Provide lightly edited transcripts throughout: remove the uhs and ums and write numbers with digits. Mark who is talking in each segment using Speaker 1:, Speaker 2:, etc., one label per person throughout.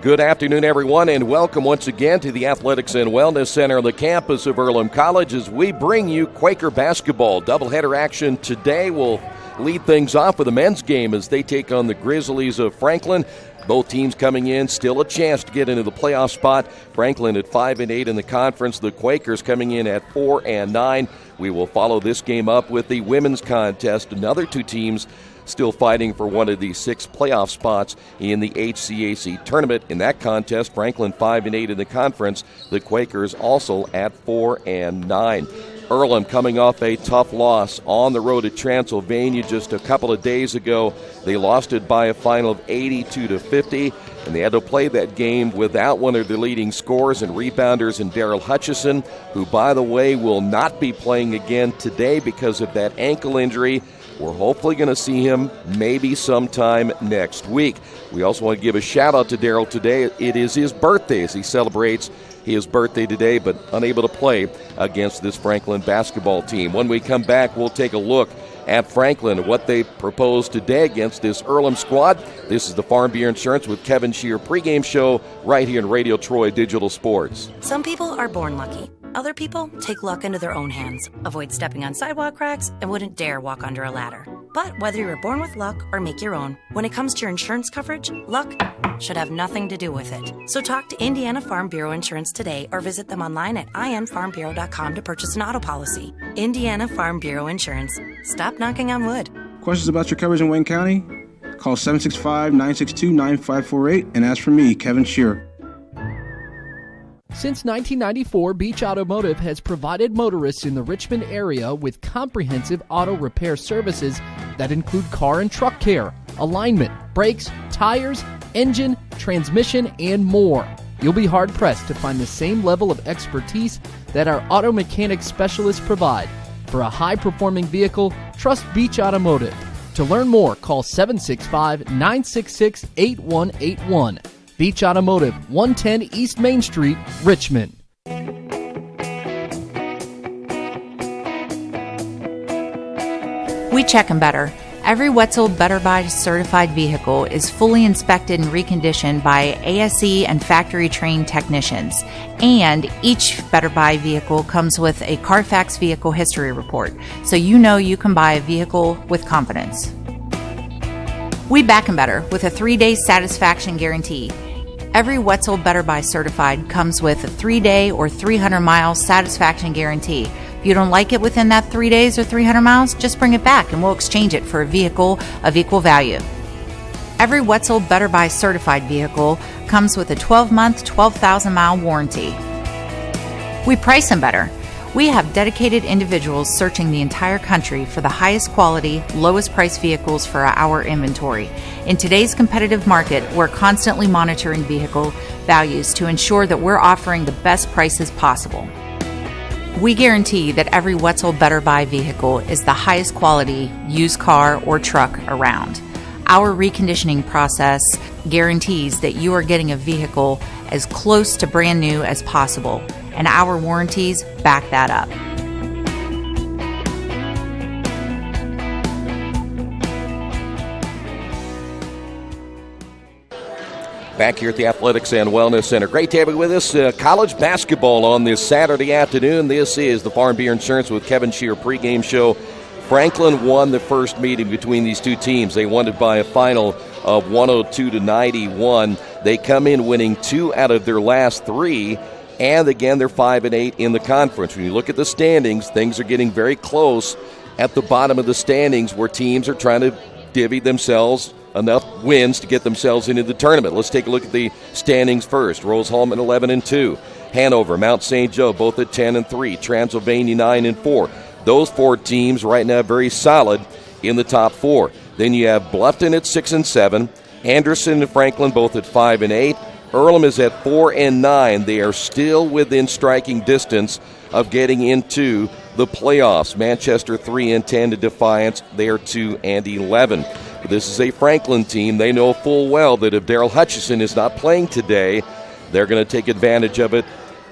Speaker 1: Good afternoon, everyone, and welcome once again to the Athletics and Wellness Center on the campus of Earlham College as we bring you Quaker basketball. Doubleheader action today will lead things off with the men's game as they take on the Grizzlies of Franklin. Both teams coming in, still a chance to get into the playoff spot. Franklin at 5-8 in the conference. The Quakers coming in at 4-9. We will follow this game up with the women's contest. Another two teams still fighting for one of the 6 playoff spots in the HCAC tournament. In that contest, Franklin 5-8 in the conference. The Quakers also at 4-9. Earlham coming off a tough loss on the road at Transylvania just a couple of days ago. They lost it by a final of 82-50, and they had to play that game without one of their leading scorers and rebounders in Daryl Hutchison, who, by the way, will not be playing again today because of that ankle injury. We're hopefully going to see him maybe sometime next week. We also want to give a shout-out to Daryl today. It is his birthday as he celebrates his birthday today, but unable to play against this Franklin basketball team. When we come back, we'll take a look at Franklin, what they propose today against this Earlham squad. This is the Farm Bureau Insurance with Kevin Shear pregame show right here in Radio Troy Digital Sports.
Speaker 2: Some people are born lucky. Other people take luck into their own hands, avoid stepping on sidewalk cracks, and wouldn't dare walk under a ladder. But whether you're born with luck or make your own, when it comes to your insurance coverage, luck should have nothing to do with it. So talk to Indiana Farm Bureau Insurance today or visit them online at infarmbureau.com to purchase an auto policy. Indiana Farm Bureau Insurance. Stop knocking on wood.
Speaker 3: Questions about your coverage in Wayne County? Call 765-962-9548 and ask for me, Kevin Shear.
Speaker 4: Since 1994, Beach Automotive has provided motorists in the Richmond area with comprehensive auto repair services that include car and truck care, alignment, brakes, tires, engine, transmission, and more. You'll be hard-pressed to find the same level of expertise that our auto mechanic specialists provide. For a high-performing vehicle, trust Beach Automotive. To learn more, call 765-966-8181. Beach Automotive, 110 East Main Street, Richmond.
Speaker 5: We check them better. Every Wetzel Better Buy certified vehicle is fully inspected and reconditioned by ASE and factory-trained technicians. And each Better Buy vehicle comes with a Carfax vehicle history report, so you know you can buy a vehicle with confidence. We back them better with a 3-day satisfaction guarantee. Every Wetzel Better Buy certified comes with a 3-day or 300-mile satisfaction guarantee. If you don't like it within that 3 days or 300 miles, just bring it back and we'll exchange it for a vehicle of equal value. Every Wetzel Better Buy certified vehicle comes with a 12-month, 12,000-mile warranty. We price them better. We have dedicated individuals searching the entire country for the highest quality, lowest price vehicles for our inventory. In today's competitive market, we're constantly monitoring vehicle values to ensure that we're offering the best prices possible. We guarantee that every Wetzel Better Buy vehicle is the highest quality used car or truck around. Our reconditioning process guarantees that you are getting a vehicle as close to brand new as possible, and our warranties back that up.
Speaker 1: Back here at the Athletics and Wellness Center. Great to have you with us. College basketball on this Saturday afternoon. This is the Farm Bureau Insurance with Kevin Shear pregame show. Franklin won the first meeting between these two teams. They won it by a final of 102-91. They come in winning 2 out of their last 3. And again, they're 5-8 in the conference. When you look at the standings, things are getting very close at the bottom of the standings where teams are trying to divvy themselves enough wins to get themselves into the tournament. Let's take a look at the standings first. Rose-Hulman 11-2. Hanover, Mount St. Joe, both at 10-3. Transylvania 9-4. Those 4 teams right now very solid in the top 4. Then you have Bluffton at 6-7. Anderson and Franklin both at 5-8. Earlham is at 4-9. They are still within striking distance of getting into the playoffs. Manchester 3-10 to Defiance. They are 2-11. But this is a Franklin team. They know full well that if Daryl Hutchison is not playing today, they're going to take advantage of it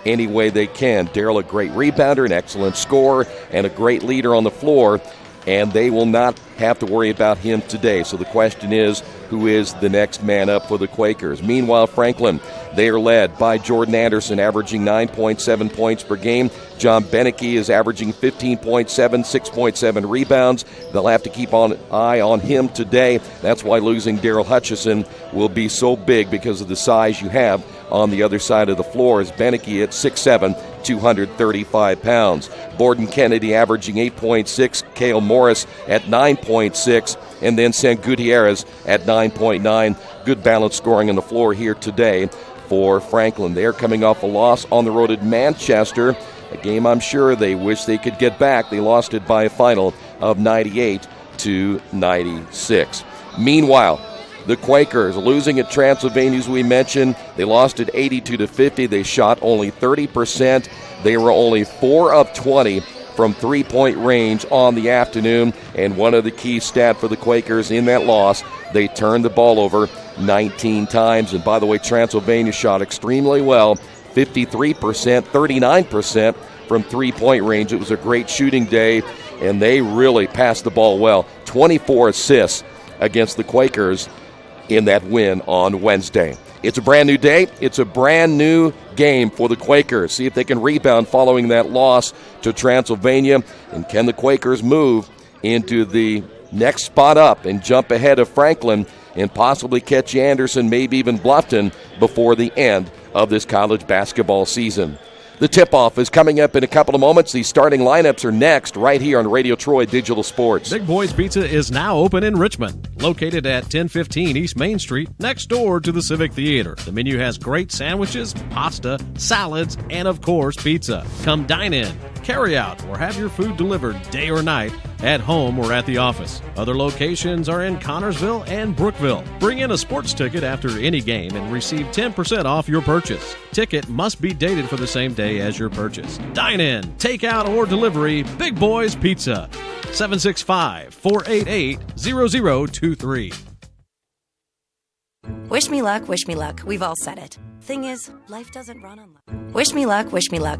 Speaker 1: any way they can. Daryl, a great rebounder, an excellent scorer, and a great leader on the floor. and they will not have to worry about him today. So the question is, who is the next man up for the Quakers? Meanwhile, Franklin, they are led by Jordan Anderson, averaging 9.7 points per game. John Beneke is averaging 15.7, 6.7 rebounds. They'll have to keep an eye on him today. That's why losing Daryl Hutchison will be so big, because of the size you have on the other side of the floor, as Beneke at 6'7", 235 pounds. Borden Kennedy averaging 8.6, Cale Morris at 9.6, and then San Gutierrez at 9.9. Good balanced scoring on the floor here today for Franklin. They're coming off a loss on the road at Manchester, a game I'm sure they wish they could get back. They lost it by a final of 98-96. Meanwhile, the Quakers losing at Transylvania, as we mentioned. They lost at 82-50. They shot only 30%. They were only 4 of 20 from three-point range on the afternoon. And one of the key stats for the Quakers in that loss, they turned the ball over 19 times. And by the way, Transylvania shot extremely well, 53%, 39% from three-point range. It was a great shooting day, and they really passed the ball well. 24 assists against the Quakers in that win on Wednesday. It's a brand new day. It's a brand new game for the Quakers. See if they can rebound following that loss to Transylvania. And can the Quakers move into the next spot up and jump ahead of Franklin and possibly catch Anderson, maybe even Bluffton, before the end of this college basketball season? The tip-off is coming up in a couple of moments. The starting lineups are next right here on Radio Troy Digital Sports.
Speaker 6: Big Boys Pizza is now open in Richmond, located at 1015 East Main Street, next door to the Civic Theater. The menu has great sandwiches, pasta, salads, and of course, pizza. Come dine in, carry out, or have your food delivered day or night, at home or at the office. Other locations are in Connorsville and Brookville. Bring in a sports ticket after any game and receive 10% off your purchase. Ticket must be dated for the same day as your purchase. Dine in, take out, or delivery. Big Boys Pizza. 765-488-0023.
Speaker 2: Wish me luck, we've all said it. Thing is, life doesn't run on luck. Wish me luck,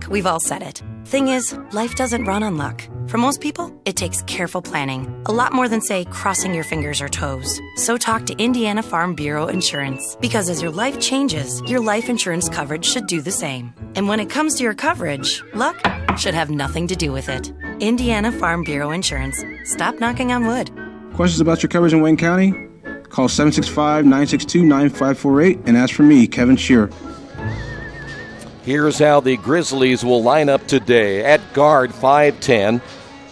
Speaker 2: we've all said it. Thing is, life doesn't run on luck. For most people, it takes careful planning. A lot more than, say, crossing your fingers or toes. So talk to Indiana Farm Bureau Insurance. Because as your life changes, your life insurance coverage should do the same. And when it comes to your coverage, luck should have nothing to do with it. Indiana Farm Bureau Insurance. Stop knocking on wood.
Speaker 3: Questions about your coverage in Wayne County? Call 765-962-9548 and ask for me, Kevin Shearer.
Speaker 1: Here's how the Grizzlies will line up today. At guard, 5'10",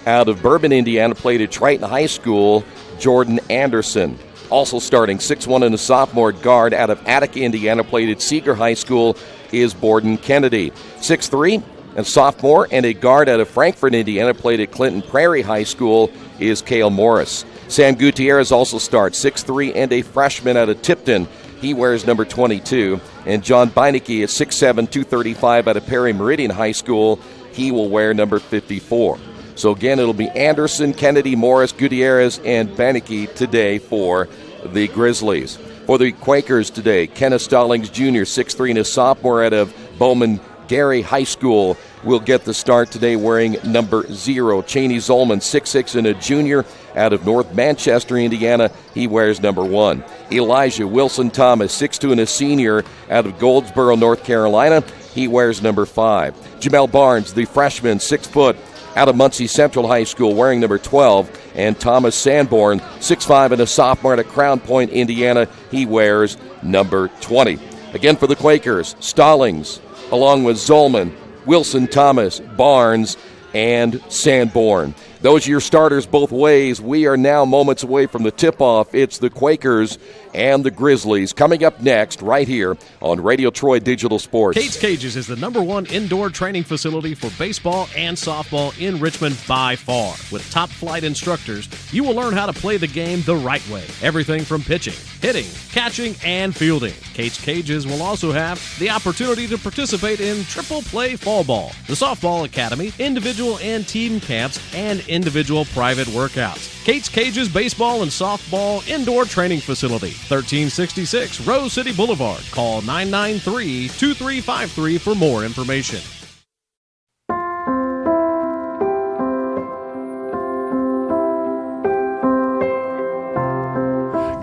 Speaker 1: out of Bourbon, Indiana, played at Triton High School, Jordan Anderson. Also starting, 6'1" and a sophomore guard out of Attica, Indiana, played at Seeger High School, is Borden Kennedy. 6'3", a sophomore and a guard out of Frankfort, Indiana, played at Clinton Prairie High School, is Cale Morris. Sam Gutierrez also starts, 6'3", and a freshman out of Tipton. He wears number 22. And John Beinecke is 6'7", 235 out of Perry Meridian High School. He will wear number 54. So again, it'll be Anderson, Kennedy, Morris, Gutierrez, and Beinecke today for the Grizzlies. For the Quakers today, Kenneth Stallings Jr., 6'3", and a sophomore out of Bowman Gary High School, will get the start today wearing number 0. Cheney Zolman, 6'6", and a junior out of North Manchester, Indiana. He wears number 1. Elijah Wilson Thomas, 6'2", and a senior out of Goldsboro, North Carolina. He wears number 5. Jamel Barnes, the freshman, 6 foot, out of Muncie Central High School, wearing number 12. And Thomas Sanborn, 6'5", and a sophomore out of Crown Point, Indiana. He wears number 20. Again for the Quakers, Stallings, along with Zolman, Wilson Thomas, Barnes, and Sanborn. Those are your starters both ways. We are now moments away from the tip-off. It's the Quakers and the Grizzlies coming up next right here on Radio Troy Digital Sports.
Speaker 6: Kate's Cages is the #1 indoor training facility for baseball and softball in Richmond by far. With top-flight instructors, you will learn how to play the game the right way. Everything from pitching, hitting, catching, and fielding. Kate's Cages will also have the opportunity to participate in triple play fall ball, the softball academy, individual and team camps, and individual private workouts. Kate's Cages Baseball and Softball Indoor Training Facility, 1366 Rose City Boulevard. Call 993-2353 for more information.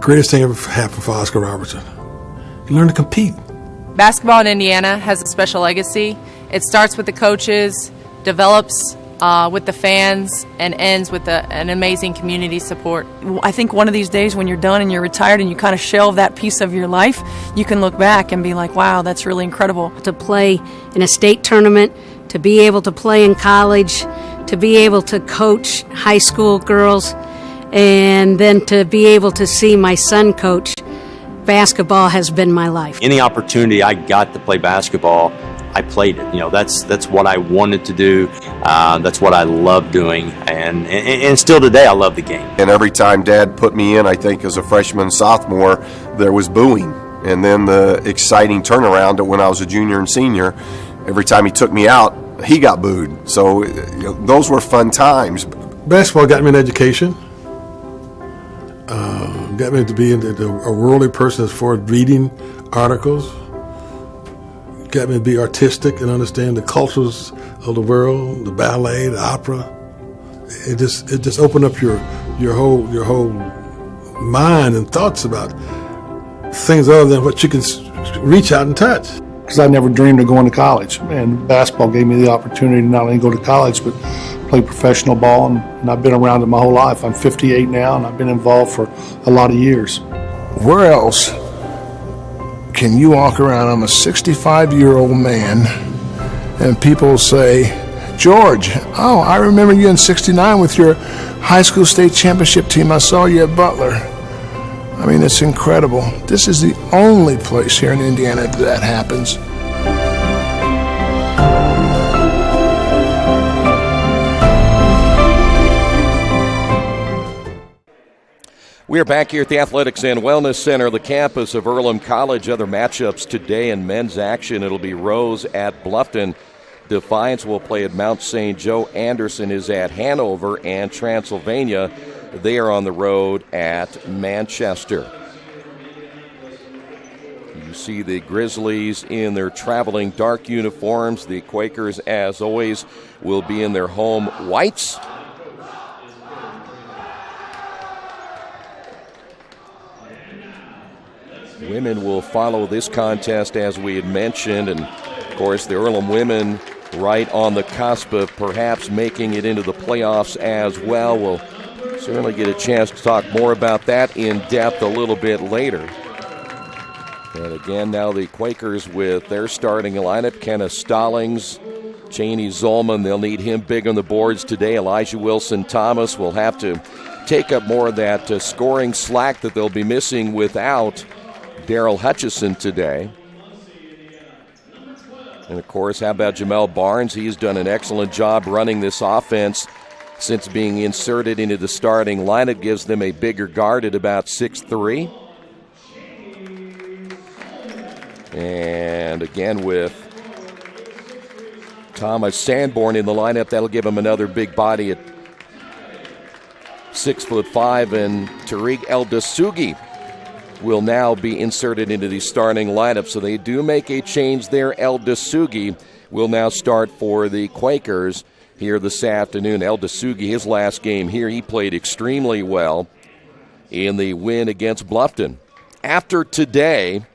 Speaker 7: Greatest thing ever happened for Oscar Robertson. You learn to compete.
Speaker 8: Basketball in Indiana has a special legacy. It starts with the coaches, develops with the fans, and ends with an amazing community support.
Speaker 9: I think one of these days when you're done and you're retired and you kind of shelve that piece of your life, you can look back and be like, wow, that's really incredible.
Speaker 10: To play in a state tournament, to be able to play in college, to be able to coach high school girls, and then to be able to see my son coach. Basketball has been my life.
Speaker 11: Any opportunity I got to play basketball, I played it. That's what I wanted to do. That's what I love doing, and still today I love the game.
Speaker 12: And every time Dad put me in, I think as a freshman, sophomore, there was booing. And then the exciting turnaround when I was a junior and senior, every time he took me out, he got booed. So those were fun times.
Speaker 7: Basketball got me an education. Got me to be a worldly person as far as reading articles. Got me to be artistic and understand the cultures of the world, the ballet, the opera. It just opened up your whole mind and thoughts about things other than what you can reach out and touch.
Speaker 13: Because I never dreamed of going to college, and basketball gave me the opportunity to not only go to college but play professional ball, and I've been around it my whole life. I'm 58 now, and I've been involved for a lot of years.
Speaker 14: Where else can you walk around? I'm a 65-year-old man, and people say, George, oh, I remember you in '69 with your high school state championship team. I saw you at Butler. I mean, it's incredible. This is the only place here in Indiana that happens.
Speaker 1: We are back here at the Athletics and Wellness Center, the campus of Earlham College. Other matchups today in men's action. It'll be Rose at Bluffton. Defiance will play at Mount St. Joe. Anderson is at Hanover, and Transylvania, they are on the road at Manchester. You see the Grizzlies in their traveling dark uniforms. The Quakers, as always, will be in their home whites. Women will follow this contest, as we had mentioned, and of course the Earlham women right on the cusp of perhaps making it into the playoffs as well. We'll certainly get a chance to talk more about that in depth a little bit later. And again, now the Quakers with their starting lineup: Kenneth Stallings, Cheney Zolman. They'll need him big on the boards today. Elijah Wilson-Thomas will have to take up more of that scoring slack that they'll be missing without Daryl Hutchison today. And of course, how about Jamel Barnes? He's done an excellent job running this offense since being inserted into the starting lineup. Gives them a bigger guard at about 6'3". And again, with Thomas Sanborn in the lineup, that'll give him another big body at 6'5". And Tariq El-Dasugi will now be inserted into the starting lineup. So they do make a change there. El-Dasugi will now start for the Quakers here this afternoon. El-Dasugi, his last game here, he played extremely well in the win against Bluffton. After today,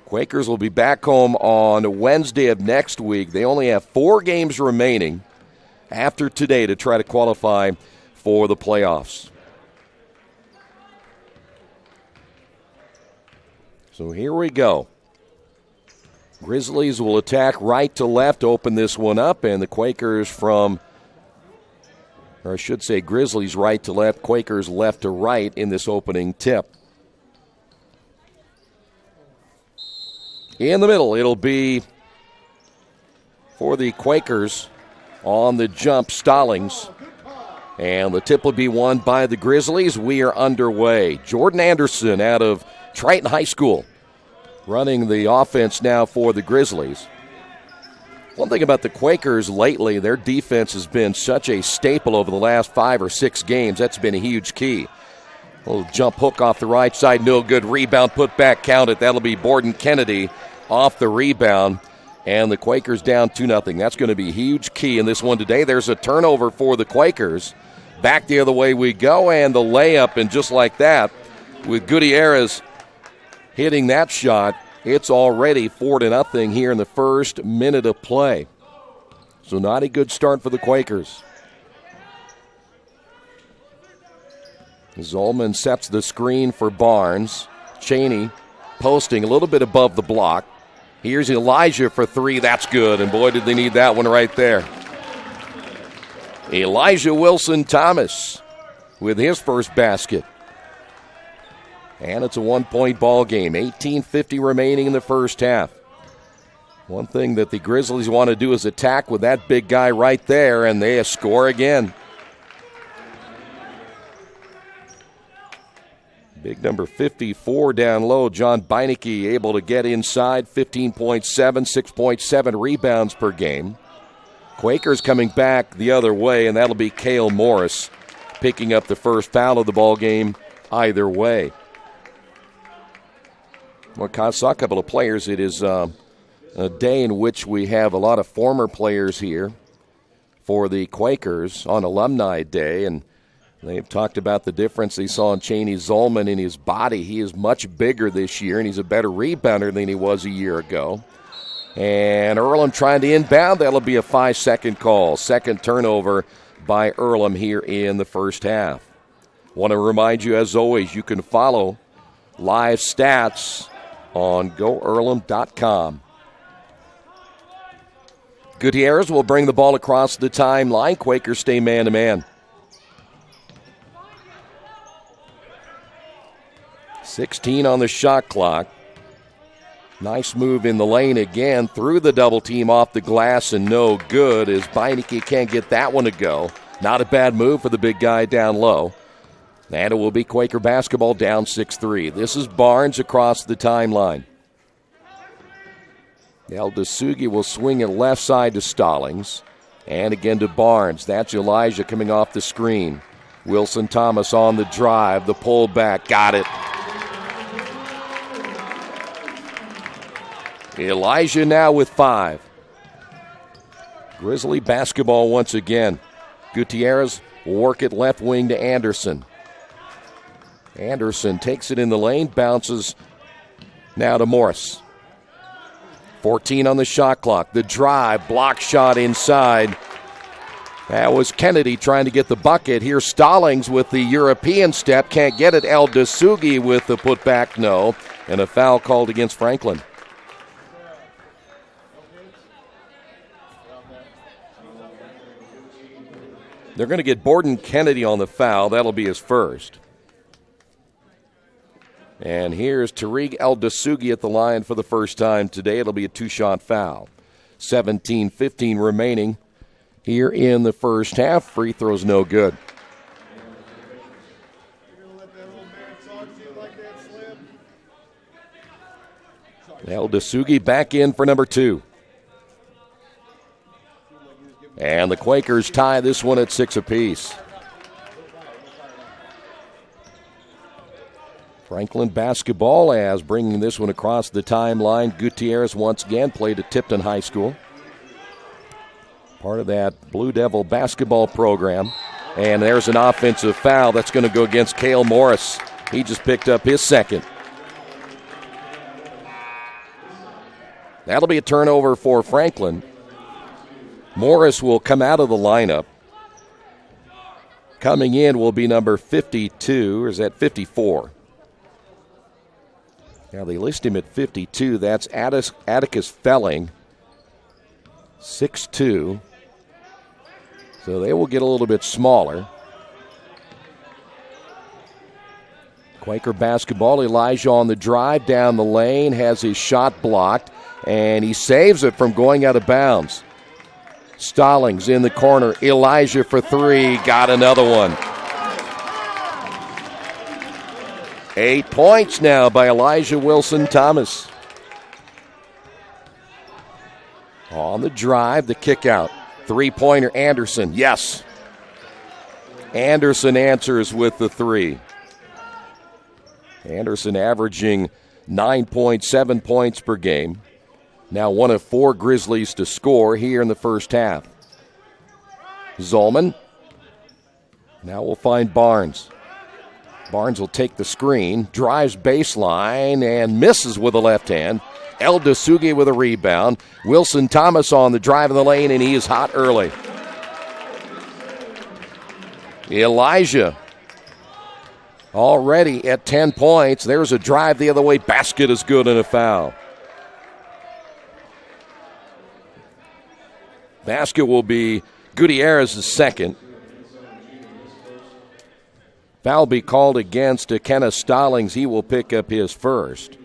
Speaker 1: Quakers will be back home on Wednesday of next week. They only have 4 games remaining after today to try to qualify for the playoffs. So here we go. Grizzlies will attack right to left, open this one up, and the Quakers Grizzlies right to left, Quakers left to right in this opening tip. In the middle, it'll be for the Quakers on the jump, Stallings. And the tip will be won by the Grizzlies. We are underway. Jordan Anderson out of Triton High School running the offense now for the Grizzlies. One thing about the Quakers lately, their defense has been such a staple over the last 5 or 6 games. That's been a huge key. A little jump hook off the right side, no good. Rebound, put back, count it. That'll be Borden Kennedy off the rebound. And the Quakers down 2-0. That's going to be a huge key in this one today. There's a turnover for the Quakers. Back the other way we go, and the layup, and just like that, with Gutierrez hitting that shot. It's already 4-0 here in the first minute of play. So not a good start for the Quakers. Zolman sets the screen for Barnes. Cheney posting a little bit above the block. Here's Elijah for three. That's good, and boy, did they need that one right there. Elijah Wilson-Thomas with his first basket. And it's a one-point ball game. 18:50 remaining in the first half. One thing that the Grizzlies want to do is attack with that big guy right there, and they score again. Big number 54 down low. John Beinecke able to get inside. 15.7, 6.7 rebounds per game. Quakers coming back the other way, and that'll be Cale Morris picking up the first foul of the ball game either way. Well, I saw a couple of players. It is a day in which we have a lot of former players here for the Quakers on Alumni Day, and they've talked about the difference they saw in Cheney Zolman in his body. He is much bigger this year, and he's a better rebounder than he was a year ago. And Earlham trying to inbound. That'll be a 5-second call. Second turnover by Earlham here in the first half. Want to remind you, as always, you can follow live stats on GoEarlham.com. Gutierrez will bring the ball across the timeline. Quakers stay man-to-man. 16 on the shot clock. Nice move in the lane again. Through the double team off the glass and no good as Beinecke can't get that one to go. Not a bad move for the big guy down low. And it will be Quaker basketball down 6-3. This is Barnes across the timeline. Eldasugi will swing it left side to Stallings. And again to Barnes. That's Elijah coming off the screen. Wilson-Thomas on the drive. The pull back. Got it. Elijah now with 5. Grizzly basketball once again. Gutierrez will work it left wing to Anderson. Anderson takes it in the lane, bounces now to Morris. 14 on the shot clock. The drive, block shot inside. That was Kennedy trying to get the bucket. Here's Stallings with the European step. Can't get it. Eldasugi with the putback. No. And a foul called against Franklin. They're going to get Borden Kennedy on the foul. That'll be his first. And here's Tariq Eldasugi at the line for the first time today. It'll be a 2-shot foul. 17:15 remaining here in the first half. Free throws no good. Eldasugi back in for number 2. And the Quakers tie this one at 6 apiece. Franklin basketball as bringing this one across the timeline. Gutierrez once again played at Tipton High School. Part of that Blue Devil basketball program. And there's an offensive foul that's going to go against Cale Morris. He just picked up his second. That'll be a turnover for Franklin. Morris will come out of the lineup. Coming in will be number 52, or is that 54? Now they list him at 52. That's Atticus Felling, 6'2". So they will get a little bit smaller. Quaker basketball. Elijah on the drive down the lane, has his shot blocked, and he saves it from going out of bounds. Stallings in the corner. Elijah for 3. Got another one. 8 points now by Elijah Wilson-Thomas. On the drive, the kick out. 3-pointer, Anderson. Yes. Anderson answers with the 3. Anderson averaging 9.7 points per game. Now one of 4 Grizzlies to score here in the first half. Zolman. Now we'll find Barnes. Barnes will take the screen, drives baseline, and misses with the left hand. El Dasugi with a rebound. Wilson Thomas on the drive in the lane, and he is hot early. Elijah already at 10 points. There's a drive the other way. Basket is good and a foul. Basket will be Gutierrez's second. Foul be called against Kenneth Stallings. He will pick up his first.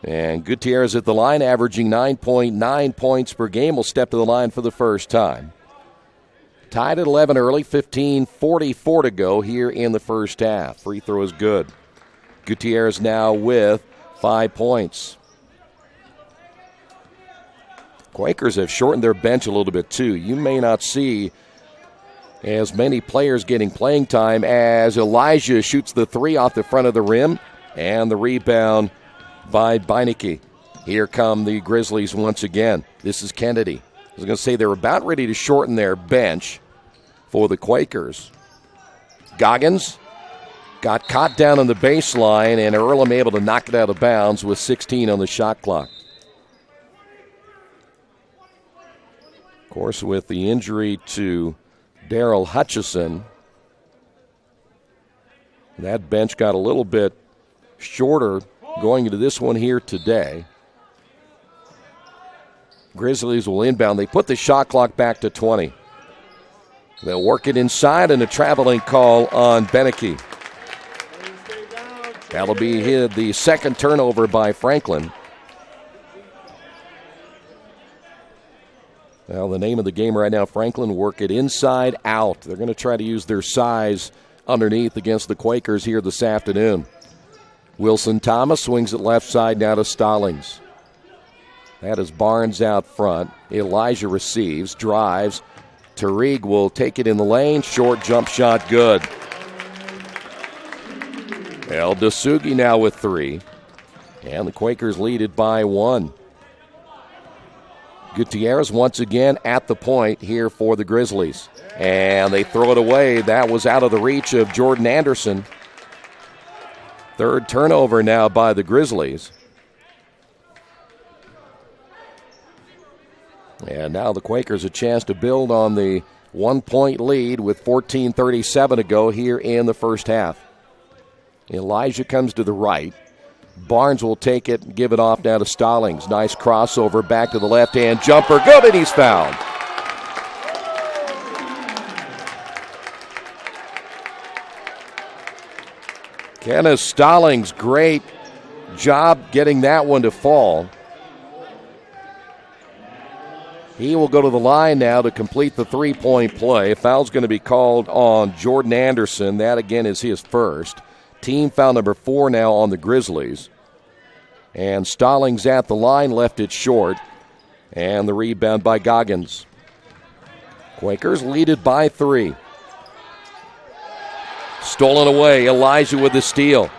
Speaker 1: And Gutierrez at the line, averaging 9.9 points per game, will step to the line for the first time. Tied at 11 early, 15:44 to go here in the first half. Free throw is good. Gutierrez now with 5 points. Quakers have shortened their bench a little bit too. You may not see as many players getting playing time as Elijah shoots the three off the front of the rim, and the rebound by Beinecke. Here come the Grizzlies once again. This is Kennedy. I was going to say they're about ready to shorten their bench for the Quakers. Goggins got caught down on the baseline, and Earlham able to knock it out of bounds with 16 on the shot clock. Of course, with the injury to Daryl Hutchison, that bench got a little bit shorter going into this one here today. Grizzlies will inbound. They put the shot clock back to 20. They'll work it inside, and a traveling call on Beinecke. That'll be the second turnover by Franklin. Well, the name of the game right now, Franklin, work it inside out. They're going to try to use their size underneath against the Quakers here this afternoon. Wilson Thomas swings it left side now to Stallings. That is Barnes out front. Elijah receives, drives. Tariq will take it in the lane. Short jump shot, good. El Dasugi now with 3. And the Quakers lead it by 1. Gutierrez once again at the point here for the Grizzlies. And they throw it away. That was out of the reach of Jordan Anderson. Third turnover now by the Grizzlies. And now the Quakers a chance to build on the 1-point lead with 14:37 to go here in the first half. Elijah comes to the right. Barnes will take it and give it off now to Stallings. Nice crossover back to the left-hand jumper. Good, and he's fouled. Kenneth Stallings, great job getting that one to fall. He will go to the line now to complete the three-point play. A foul's going to be called on Jordan Anderson. That, again, is his first. Team foul number 4 now on the Grizzlies. And Stallings at the line left it short. And the rebound by Goggins. Quakers lead it by 3. Stolen away. Elijah with the steal.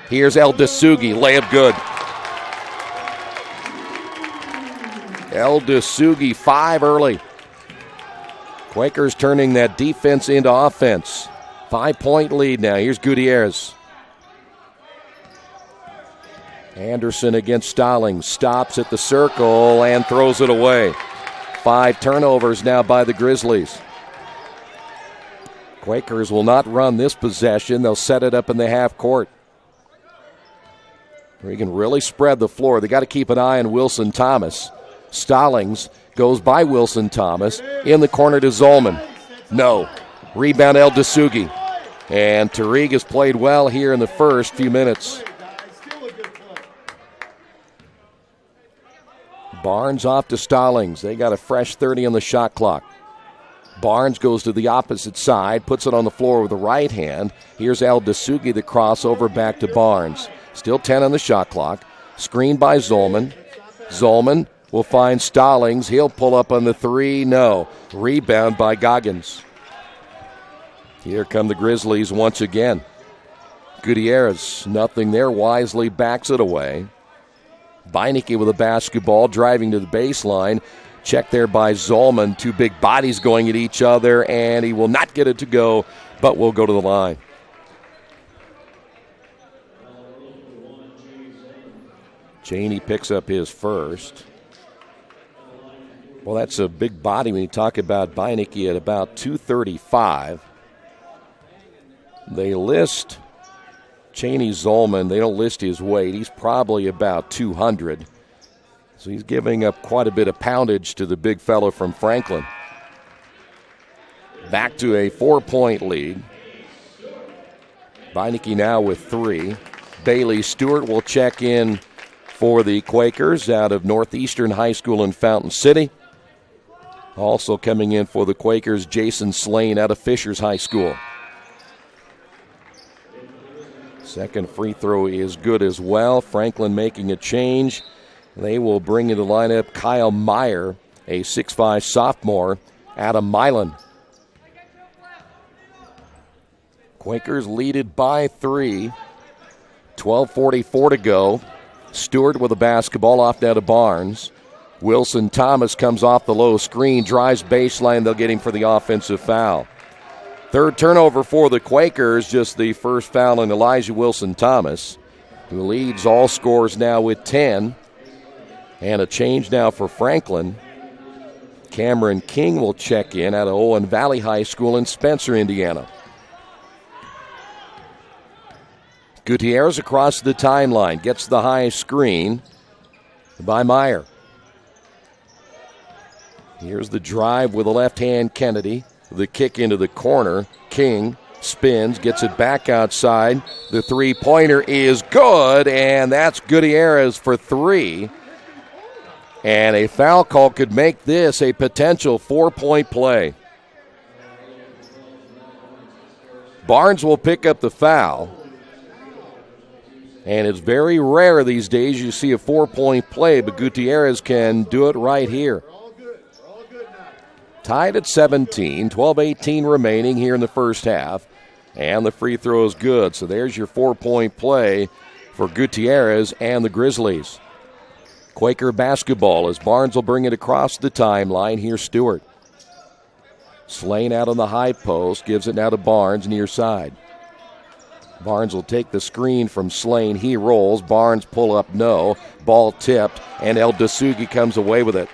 Speaker 1: Here's El Dasugi. Layup good. El Dasugi 5 early. Quakers turning that defense into offense. 5-point lead now. Here's Gutierrez. Anderson against Stallings. Stops at the circle and throws it away. 5 turnovers now by the Grizzlies. Quakers will not run this possession. They'll set it up in the half court. We can really spread the floor. They got to keep an eye on Wilson Thomas. Stallings goes by Wilson Thomas. In the corner to Zolman. No. Rebound El Dasugi. And Tariq has played well here in the first few minutes. Barnes off to Stallings. They got a fresh 30 on the shot clock. Barnes goes to the opposite side, puts it on the floor with the right hand. Here's El Dasugi, the crossover back to Barnes. Still 10 on the shot clock. Screened by Zolman. Zolman will find Stallings. He'll pull up on the 3. No. Rebound by Goggins. Here come the Grizzlies once again. Gutierrez, nothing there, wisely backs it away. Beinecke with a basketball, driving to the baseline. Check there by Zolman. 2 big bodies going at each other, and he will not get it to go but will go to the line. Cheney picks up his first. Well, that's a big body when you talk about Beinecke at about 235. They list Cheney Zolman. They don't list his weight. He's probably about 200. So he's giving up quite a bit of poundage to the big fellow from Franklin. Back to a 4-point lead. Beinecke now with 3. Bailey Stewart will check in for the Quakers out of Northeastern High School in Fountain City. Also coming in for the Quakers, Jason Slane out of Fishers High School. Second free throw is good as well. Franklin making a change. They will bring in the lineup Kyle Meyer, a 6'5 sophomore out of Milan. Quakers leaded by 3. 12:44 to go. Stewart with a basketball off now to Barnes. Wilson Thomas comes off the low screen, drives baseline. They'll get him for the offensive foul. Third turnover for the Quakers, just the first foul on Elijah Wilson Thomas, who leads all scorers now with 10. And a change now for Franklin. Cameron King will check in out of Owen Valley High School in Spencer, Indiana. Gutierrez across the timeline, gets the high screen by Meyer. Here's the drive with a left hand Kennedy. The kick into the corner. King spins, gets it back outside. The three-pointer is good, and that's Gutierrez for 3. And a foul call could make this a potential 4-point play. Barnes will pick up the foul. And it's very rare these days you see a 4-point play, but Gutierrez can do it right here. Tied at 17, 12:18 remaining here in the first half. And the free throw is good. So there's your 4-point play for Gutierrez and the Grizzlies. Quaker basketball as Barnes will bring it across the timeline. Here's Stewart. Slane out on the high post, gives it now to Barnes near side. Barnes will take the screen from Slane. He rolls. Barnes pull up, no. Ball tipped, and El Dasugi comes away with it.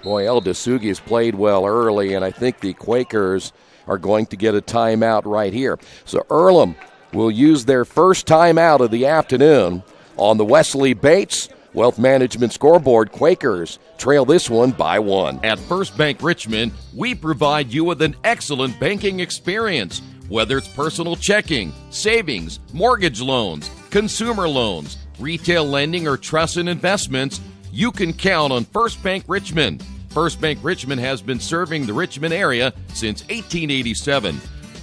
Speaker 1: Boy, El Dasugi has played well early, and I think the Quakers are going to get a timeout right here. So Earlham will use their first timeout of the afternoon on the Wesley Bates Wealth Management scoreboard. Quakers trail this one by 1.
Speaker 15: At First Bank Richmond, we provide you with an excellent banking experience. Whether it's personal checking, savings, mortgage loans, consumer loans, retail lending, or trust and investments, you can count on First Bank Richmond. First Bank Richmond has been serving the Richmond area since 1887.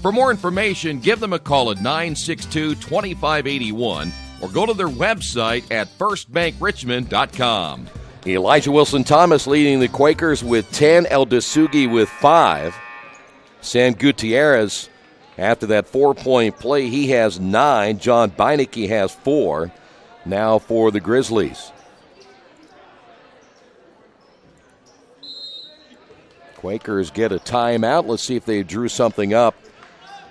Speaker 15: For more information, give them a call at 962-2581 or go to their website at firstbankrichmond.com.
Speaker 1: Elijah Wilson Thomas leading the Quakers with 10, El Dasugi with 5. Sam Gutierrez, after that 4-point play, he has 9. John Beinecke has 4. Now for the Grizzlies. Quakers get a timeout. Let's see if they drew something up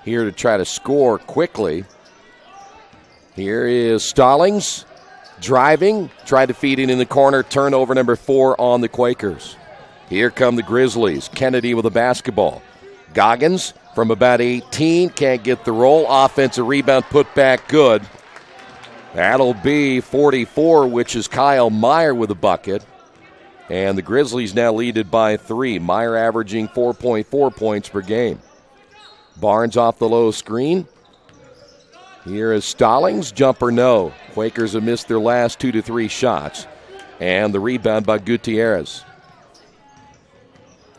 Speaker 1: here to try to score quickly. Here is Stallings driving, tried to feed it in the corner. Turnover number 4 on the Quakers. Here come the Grizzlies. Kennedy with a basketball. Goggins from about 18, can't get the roll. Offensive rebound put back good. That'll be 44, which is Kyle Meyer with a bucket. And the Grizzlies now lead it by 3. Meyer averaging 4.4 points per game. Barnes off the low screen. Here is Stallings. Jumper no. Quakers have missed their last 2 to 3 shots. And the rebound by Gutierrez.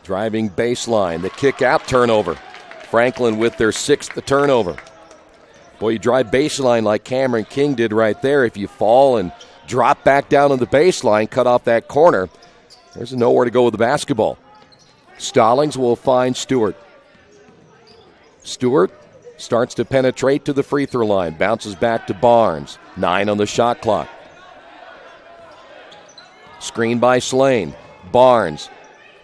Speaker 1: Driving baseline. The kick out, turnover. Franklin with their 6th turnover. Boy, you drive baseline like Cameron King did right there. If you fall and drop back down on the baseline, cut off that corner, there's nowhere to go with the basketball. Stallings will find Stewart. Stewart starts to penetrate to the free throw line. Bounces back to Barnes. 9 on the shot clock. Screen by Slane. Barnes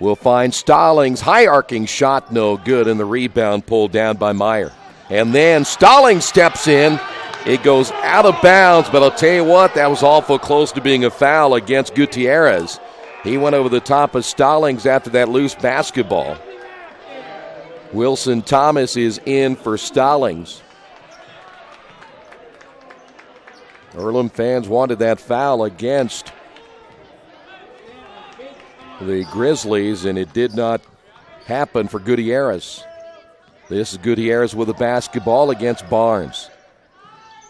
Speaker 1: will find Stallings. High arcing shot, no good, and the rebound pulled down by Meyer. And then Stallings steps in. It goes out of bounds, but I'll tell you what, that was awful close to being a foul against Gutierrez. He went over the top of Stallings after that loose basketball. Wilson Thomas is in for Stallings. Earlham fans wanted that foul against the Grizzlies, and it did not happen for Gutierrez. This is Gutierrez with a basketball against Barnes.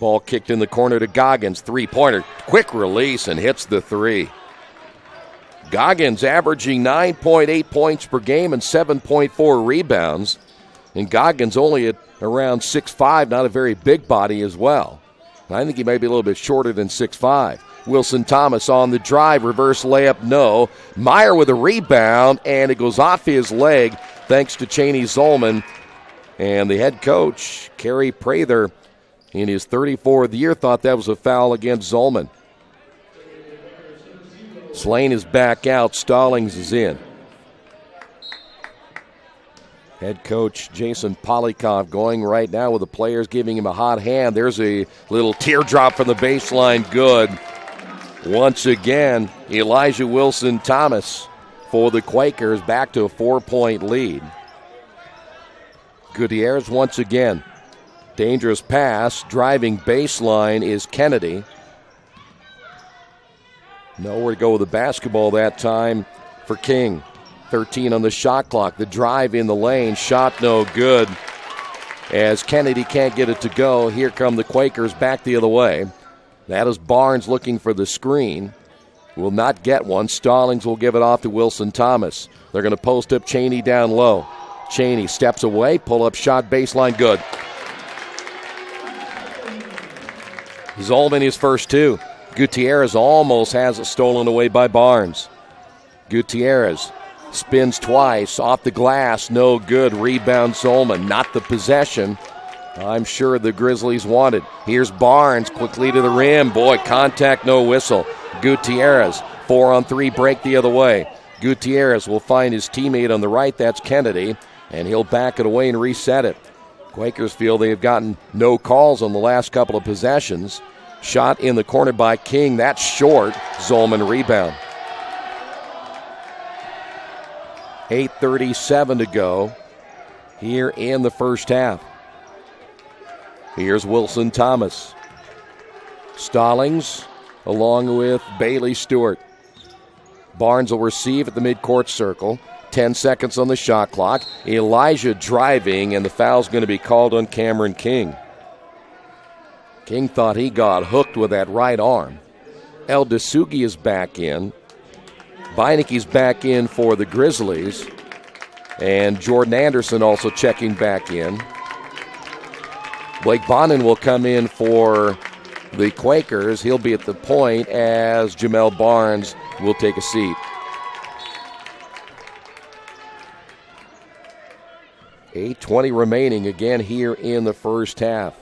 Speaker 1: Ball kicked in the corner to Goggins. Three-pointer, quick release, and hits the three. Goggins averaging 9.8 points per game and 7.4 rebounds. And Goggins only at around 6'5", not a very big body as well. I think he may be a little bit shorter than 6'5". Wilson Thomas on the drive, reverse layup, no. Meyer with a rebound, and it goes off his leg thanks to Cheney Zolman. And the head coach, Kerry Prather, in his 34th year, thought that was a foul against Zolman. Slane is back out. Stallings is in. Head coach Jason Polikoff going right now with the players, giving him a hot hand. There's a little teardrop from the baseline. Good. Once again, Elijah Wilson-Thomas for the Quakers, back to a 4-point lead. Gutierrez once again. Dangerous pass. Driving baseline is Kennedy. Nowhere to go with the basketball that time for King. 13 on the shot clock. The drive in the lane. Shot no good. As Kennedy can't get it to go, here come the Quakers back the other way. That is Barnes looking for the screen. Will not get one. Stallings will give it off to Wilson Thomas. They're going to post up Cheney down low. Cheney steps away. Pull-up shot baseline. Good. Zolman his first two. Gutierrez almost has it stolen away by Barnes. Gutierrez spins twice. Off the glass. No good. Rebound Zolman. Not the possession I'm sure the Grizzlies wanted. Here's Barnes quickly to the rim. Boy, contact, no whistle. Gutierrez, 4-on-3 break the other way. Gutierrez will find his teammate on the right. That's Kennedy, and he'll back it away and reset it. Quakers feel they have gotten no calls on the last couple of possessions. Shot in the corner by King. That's short. Zolman rebound. 8:37 to go here in the first half. Here's Wilson Thomas. Stallings along with Bailey Stewart. Barnes will receive at the midcourt circle. 10 seconds on the shot clock. Elijah driving, and the foul's going to be called on Cameron King. King thought he got hooked with that right arm. El Dasugi is back in. Beinicke's back in for the Grizzlies. And Jordan Anderson also checking back in. Blake Bonin will come in for the Quakers. He'll be at the point as Jamel Barnes will take a seat. 8:20 remaining again here in the first half.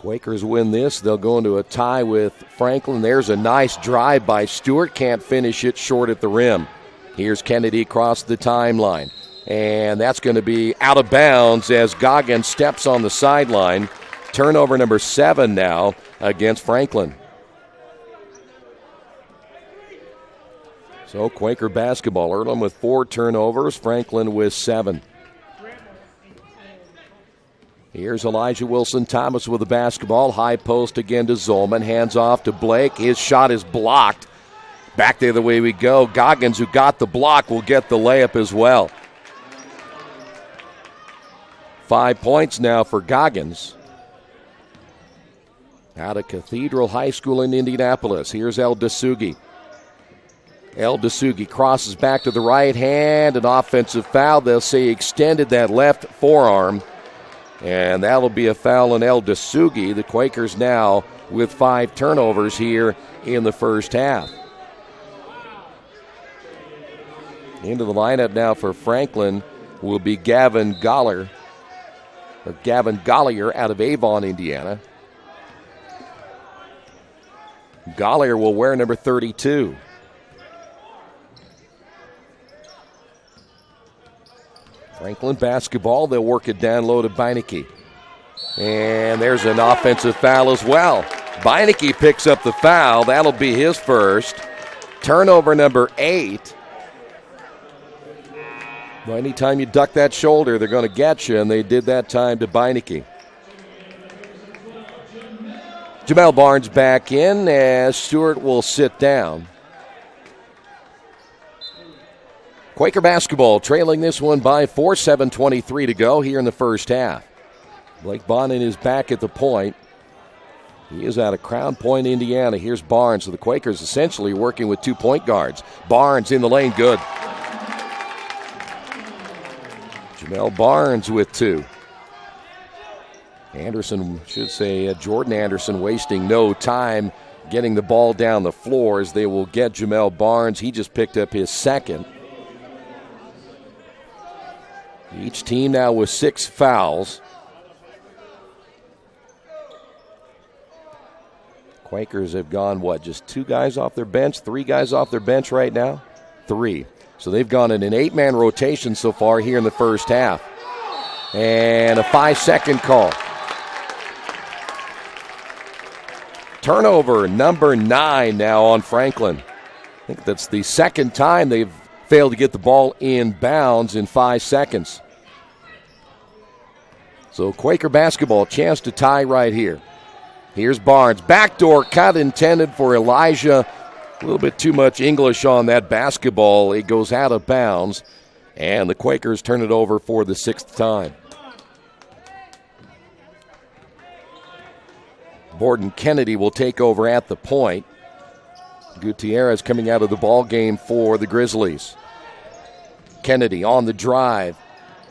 Speaker 1: Quakers win this, they'll go into a tie with Franklin. There's a nice drive by Stewart. Can't finish it, short at the rim. Here's Kennedy across the timeline. And that's going to be out of bounds as Goggins steps on the sideline. Turnover number 7 now against Franklin. So Quaker basketball. Earlham with 4 turnovers, Franklin with 7. Here's Elijah Wilson-Thomas with the basketball. High post again to Zolman. Hands off to Blake. His shot is blocked. Back the other way we go. Goggins, who got the block, will get the layup as well. 5 points now for Goggins. Out of Cathedral High School in Indianapolis. Here's El Dasugi. El Dasugi crosses back to the right hand. An offensive foul. They'll say he extended that left forearm. And that'll be a foul on El Dasugi. The Quakers now with 5 turnovers here in the first half. Into the lineup now for Franklin will be Gavin Gollier out of Avon, Indiana. Gollier will wear number 32. Franklin basketball. They'll work it down low to Beinecke. And there's an offensive foul as well. Beinecke picks up the foul. That'll be his first. Turnover number 8. Well, anytime you duck that shoulder, they're going to get you, and they did that time to Beinecke. Jamel Barnes back in as Stewart will sit down. Quaker basketball trailing this one by 4, 7:23 to go here in the first half. Blake Bonin is back at the point. He is out of Crown Point, Indiana. Here's Barnes. So the Quakers essentially working with 2 point guards. Barnes in the lane, good. Jamel Barnes with 2. Anderson, Jordan Anderson wasting no time getting the ball down the floor as they will get Jamel Barnes. He just picked up his second. Each team now with 6 fouls. Quakers have gone, just 2 guys off their bench, 3 guys off their bench right now? 3. So they've gone in an 8-man rotation so far here in the first half. And a 5-second call. Turnover number 9 now on Franklin. I think that's the second time they've failed to get the ball in bounds in 5 seconds. So Quaker basketball, chance to tie right here. Here's Barnes. Backdoor cut intended for Elijah. A little bit too much English on that basketball. It goes out of bounds. And the Quakers turn it over for the 6th time. Borden Kennedy will take over at the point. Gutierrez coming out of the ball game for the Grizzlies. Kennedy on the drive.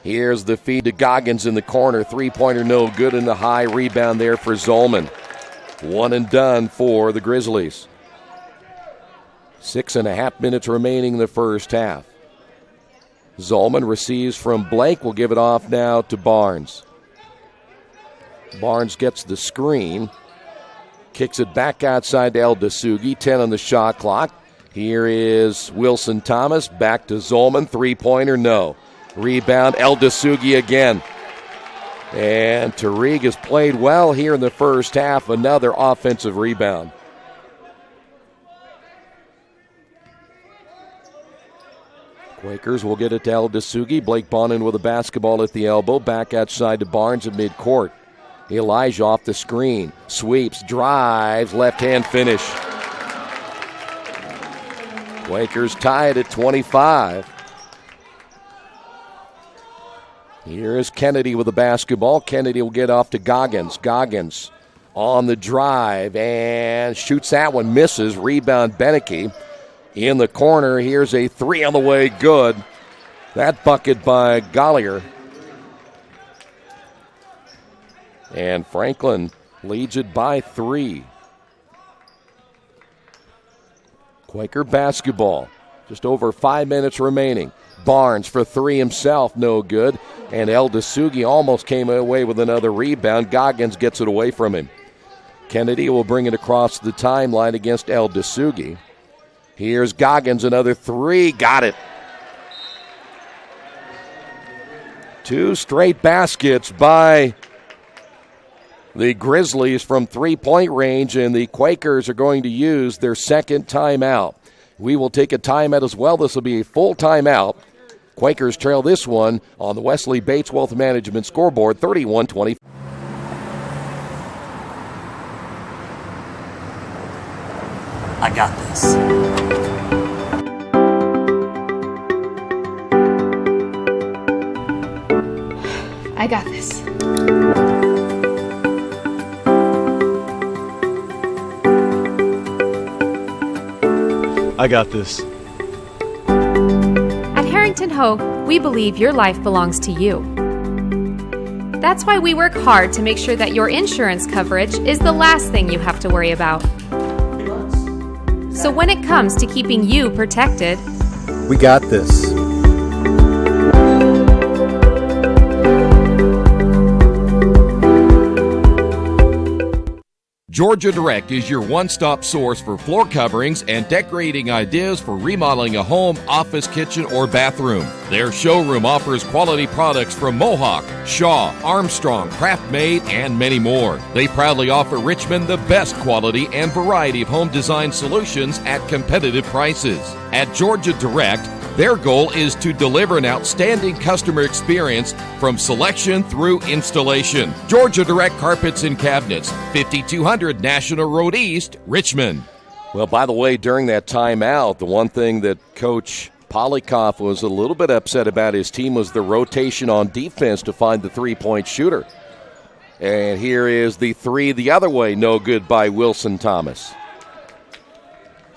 Speaker 1: Here's the feed to Goggins in the corner. 3-pointer no good, in the high rebound there for Zolman. 1 and done for the Grizzlies. 6.5 minutes remaining in the first half. Zolman receives from Blake. Will give it off now to Barnes. Barnes gets the screen. Kicks it back outside to El Dasugi. 10 on the shot clock. Here is Wilson Thomas. Back to Zolman. 3-pointer, no. Rebound, El Dasugi again. And Tariq has played well here in the first half. Another offensive rebound. Quakers will get it to El Dasugi. Blake Bonin with a basketball at the elbow. Back outside to Barnes at midcourt. Elijah off the screen. Sweeps, drives, left-hand finish. Quakers tied at 25. Here is Kennedy with the basketball. Kennedy will get off to Goggins. Goggins on the drive and shoots that one. Misses. Rebound Beinecke. In the corner, here's a 3 on the way. Good. That bucket by Gollier. And Franklin leads it by 3. Quaker basketball. Just over 5 minutes remaining. Barnes for 3 himself, no good. And El Dasugi almost came away with another rebound. Goggins gets it away from him. Kennedy will bring it across the timeline against El Dasugi. Here's Goggins, another 3. Got it. 2 straight baskets by the Grizzlies from 3-point range, and the Quakers are going to use their second timeout. We will take a timeout as well. This will be a full timeout. Quakers trail this one on the Wesley Bates Wealth Management scoreboard, 31-20.
Speaker 16: I got this.
Speaker 17: I got this.
Speaker 18: I got this.
Speaker 17: At Harrington Hogue, we believe your life belongs to you. That's why we work hard to make sure that your insurance coverage is the last thing you have to worry about. So when it comes to keeping you protected,
Speaker 18: we got this.
Speaker 15: Georgia Direct is your one-stop source for floor coverings and decorating ideas for remodeling a home, office, kitchen, or bathroom. Their showroom offers quality products from Mohawk, Shaw, Armstrong, Craft Made, and many more. They proudly offer Richmond the best quality and variety of home design solutions at competitive prices. At Georgia Direct, their goal is to deliver an outstanding customer experience from selection through installation. Georgia Direct Carpets and Cabinets, 5200 National Road East, Richmond.
Speaker 1: Well, by the way, during that timeout, the one thing that Coach Polikoff was a little bit upset about his team was the rotation on defense to find the three-point shooter. And here is the three the other way, no good by Wilson Thomas.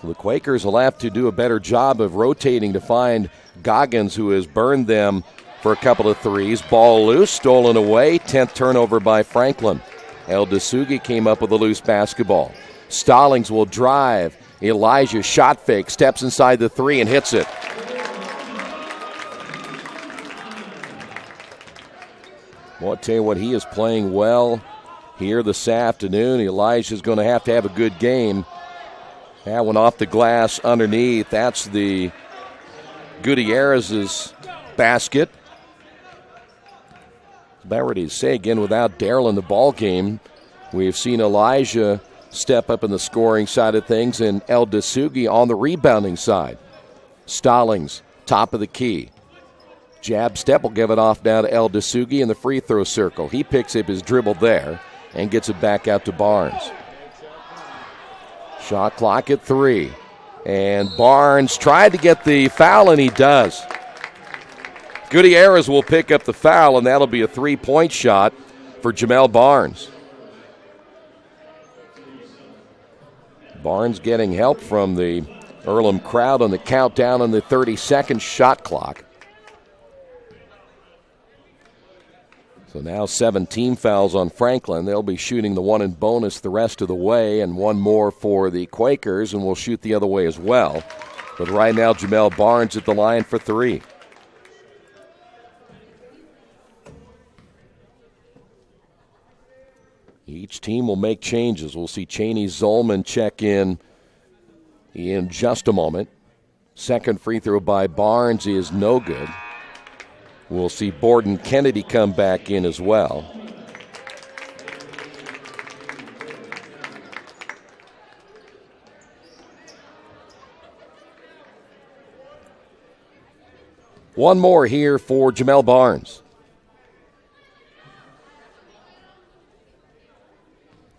Speaker 1: So the Quakers will have to do a better job of rotating to find Goggins, who has burned them for a couple of threes. Ball loose, stolen away, 10th turnover by Franklin. El Dasugi came up with a loose basketball. Stallings will drive. Elijah shot fake, steps inside the three and hits it. Well, I'll tell you what, he is playing well here this afternoon. Elijah's going to have a good game. That one off the glass underneath. That's the Gutierrez's basket. About ready to say again, without Darrell in the ball game, we've seen Elijah step up in the scoring side of things and El Dasugi on the rebounding side. Stallings, top of the key. Jab step will give it off down to El Dasugi in the free throw circle. He picks up his dribble there and gets it back out to Barnes. Shot clock at 3. And Barnes tried to get the foul, and he does. Gutierrez will pick up the foul, and that'll be a three-point shot for Jamel Barnes. Barnes getting help from the Earlham crowd on the countdown on the 30-second shot clock. So now 17 fouls on Franklin. They'll be shooting the one in bonus the rest of the way, and one more for the Quakers, and will shoot the other way as well. But right now, Jamel Barnes at the line for 3. Each team will make changes. We'll see Cheney Zolman check in just a moment. Second free throw by Barnes is no good. We'll see Borden Kennedy come back in as well. One more here for Jamel Barnes.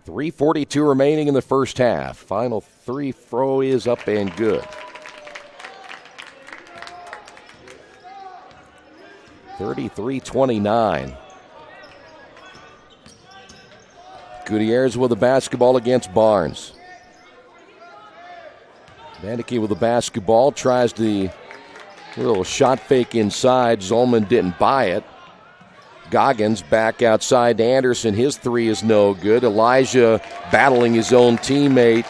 Speaker 1: 3:42 remaining in the first half. Final three throw is up and good. 33-29. Gutierrez with the basketball against Barnes. Vaneke with the basketball, tries the little shot fake inside. Zolman didn't buy it. Goggins back outside to Anderson. His three is no good. Elijah battling his own teammate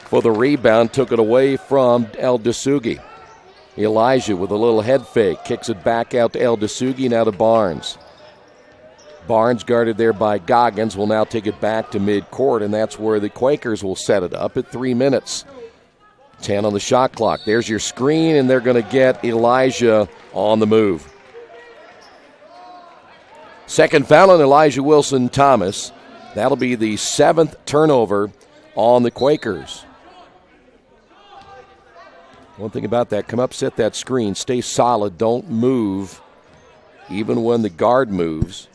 Speaker 1: for the rebound. Took it away from El Dasugi. Elijah with a little head fake. Kicks it back out to El Dasugi, now to Barnes. Barnes guarded there by Goggins will now take it back to midcourt, and that's where the Quakers will set it up at 3 minutes. 10 on the shot clock. There's your screen, and they're going to get Elijah on the move. Second foul on Elijah Wilson Thomas. That'll be the 7th turnover on the Quakers. One thing about that, come up, set that screen, stay solid, don't move, even when the guard moves,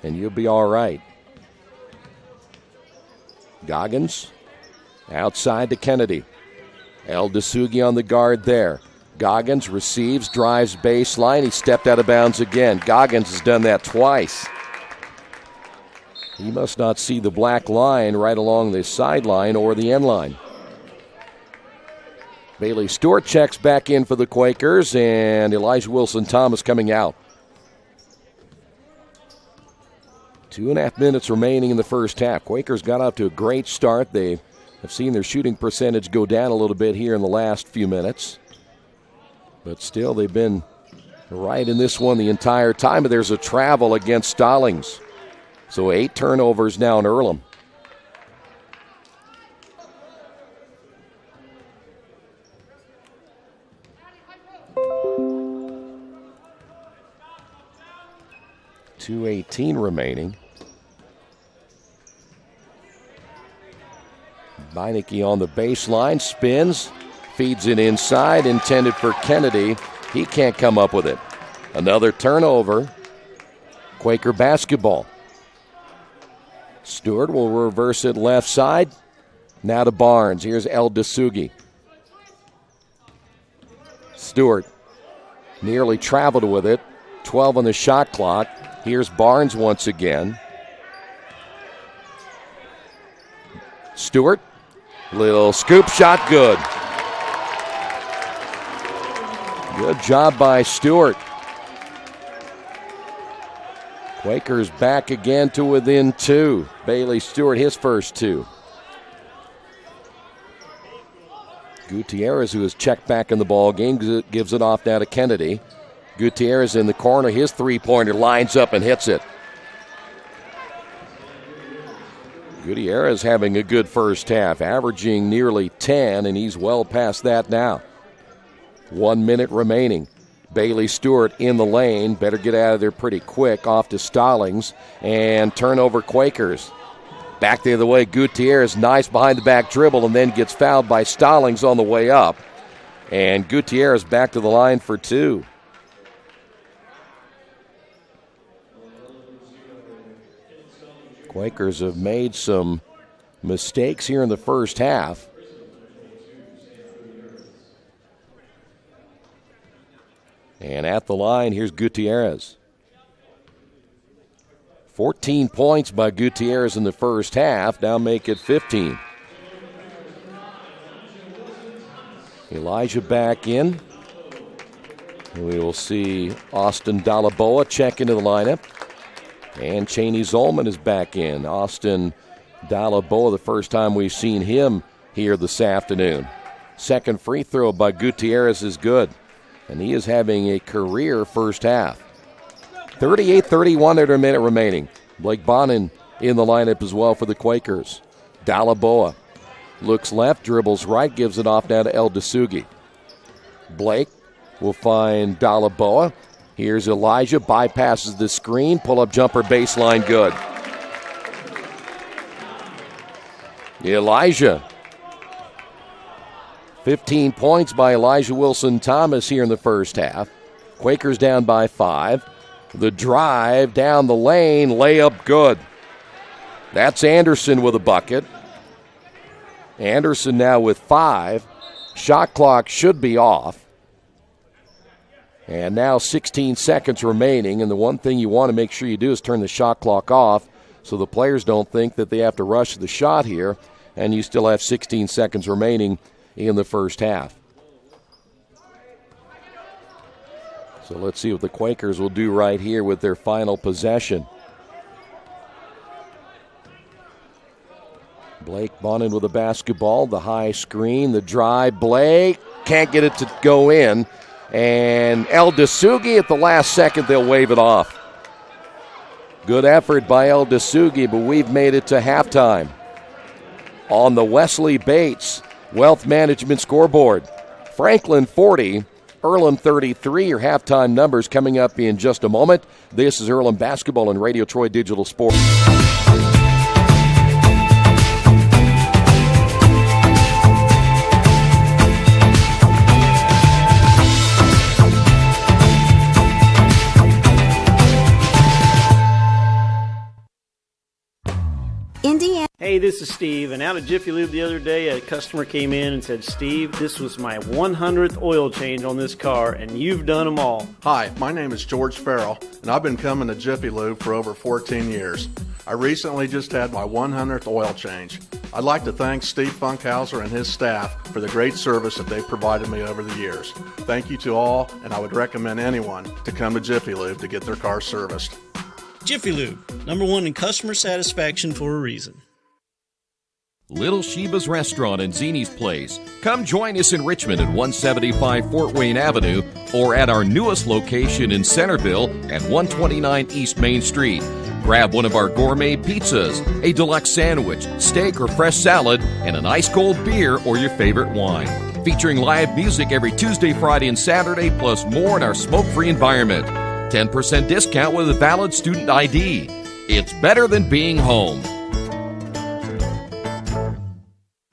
Speaker 1: and you'll be all right. Goggins, outside to Kennedy. El Dasugi on the guard there. Goggins receives, drives baseline. He stepped out of bounds again. Goggins has done that twice. He must not see the black line right along the sideline or the end line. Bailey Stewart checks back in for the Quakers, and Elijah Wilson Thomas coming out. 2.5 minutes remaining in the first half. Quakers got off to a great start. They have seen their shooting percentage go down a little bit here in the last few minutes. But still, they've been right in this one the entire time. But there's a travel against Stallings. So 8 turnovers now in Earlham. 2:18 remaining. Beinecke on the baseline, spins, feeds it inside, intended for Kennedy. He can't come up with it. Another turnover. Quaker basketball. Stewart will reverse it left side. Now to Barnes. Here's El Dasugi. Stewart nearly traveled with it. 12 on the shot clock. Here's Barnes once again. Stewart. Little scoop shot, good. Good job by Stewart. Quakers back again to within 2. Bailey Stewart, his first 2. Gutierrez, who has checked back in the ball game, gives it off now to Kennedy. Gutierrez in the corner, his three-pointer lines up and hits it. Gutierrez having a good first half, averaging nearly 10, and he's well past that now. 1 minute remaining. Bailey Stewart in the lane. Better get out of there pretty quick. Off to Stallings. And turnover Quakers. Back the other way. Gutierrez, nice behind the back dribble, and then gets fouled by Stallings on the way up. And Gutierrez back to the line for 2. Quakers have made some mistakes here in the first half. And at the line, here's Gutierrez. 14 points by Gutierrez in the first half. Now make it 15. Elijah back in. We will see Austin Dalaboa check into the lineup. And Cheney Zolman is back in. Austin Dalaboa, the first time we've seen him here this afternoon. Second free throw by Gutierrez is good. And he is having a career first half. 38-31 at a minute remaining. Blake Bonin in the lineup as well for the Quakers. Dalaboa looks left, dribbles right, gives it off now to El Dasugi. Blake will find Dalaboa. Here's Elijah, bypasses the screen, pull-up jumper baseline, good. Elijah. 15 points by Elijah Wilson-Thomas here in the first half. Quakers down by 5. The drive down the lane, layup good. That's Anderson with a bucket. Anderson now with 5. Shot clock should be off. And now 16 seconds remaining, and the one thing you want to make sure you do is turn the shot clock off so the players don't think that they have to rush the shot here, and you still have 16 seconds remaining in the first half. So let's see what the Quakers will do right here with their final possession. Blake Bonin with the basketball, the high screen, the drive. Blake can't get it to go in. And El Dasugi at the last second, they'll wave it off. Good effort by El Dasugi, but we've made it to halftime. On the Wesley Bates Wealth Management scoreboard, Franklin 40, Earlham 33. Your halftime numbers coming up in just a moment. This is Earlham Basketball and Radio Troy Digital Sports.
Speaker 19: Indiana. Hey, this is Steve, and out at Jiffy Lube the other day, a customer came in and said, Steve, this was my 100th oil change on this car, and you've done them all.
Speaker 13: Hi, my name is George Farrell, and I've been coming to Jiffy Lube for over 14 years. I recently just had my 100th oil change. I'd like to thank Steve Funkhauser and his staff for the great service that they've provided me over the years. Thank you to all, and I would recommend anyone to come to Jiffy Lube to get their car serviced.
Speaker 20: Jiffy Lube, #1 in customer satisfaction for a reason.
Speaker 15: Little Sheba's Restaurant and Zini's Place. Come join us in Richmond at 175 Fort Wayne Avenue or at our newest location in Centerville at 129 East Main Street. Grab one of our gourmet pizzas, a deluxe sandwich, steak or fresh salad, and an ice-cold beer or your favorite wine. Featuring live music every Tuesday, Friday, and Saturday, plus more in our smoke-free environment. 10% discount with a valid student ID. It's better than being home.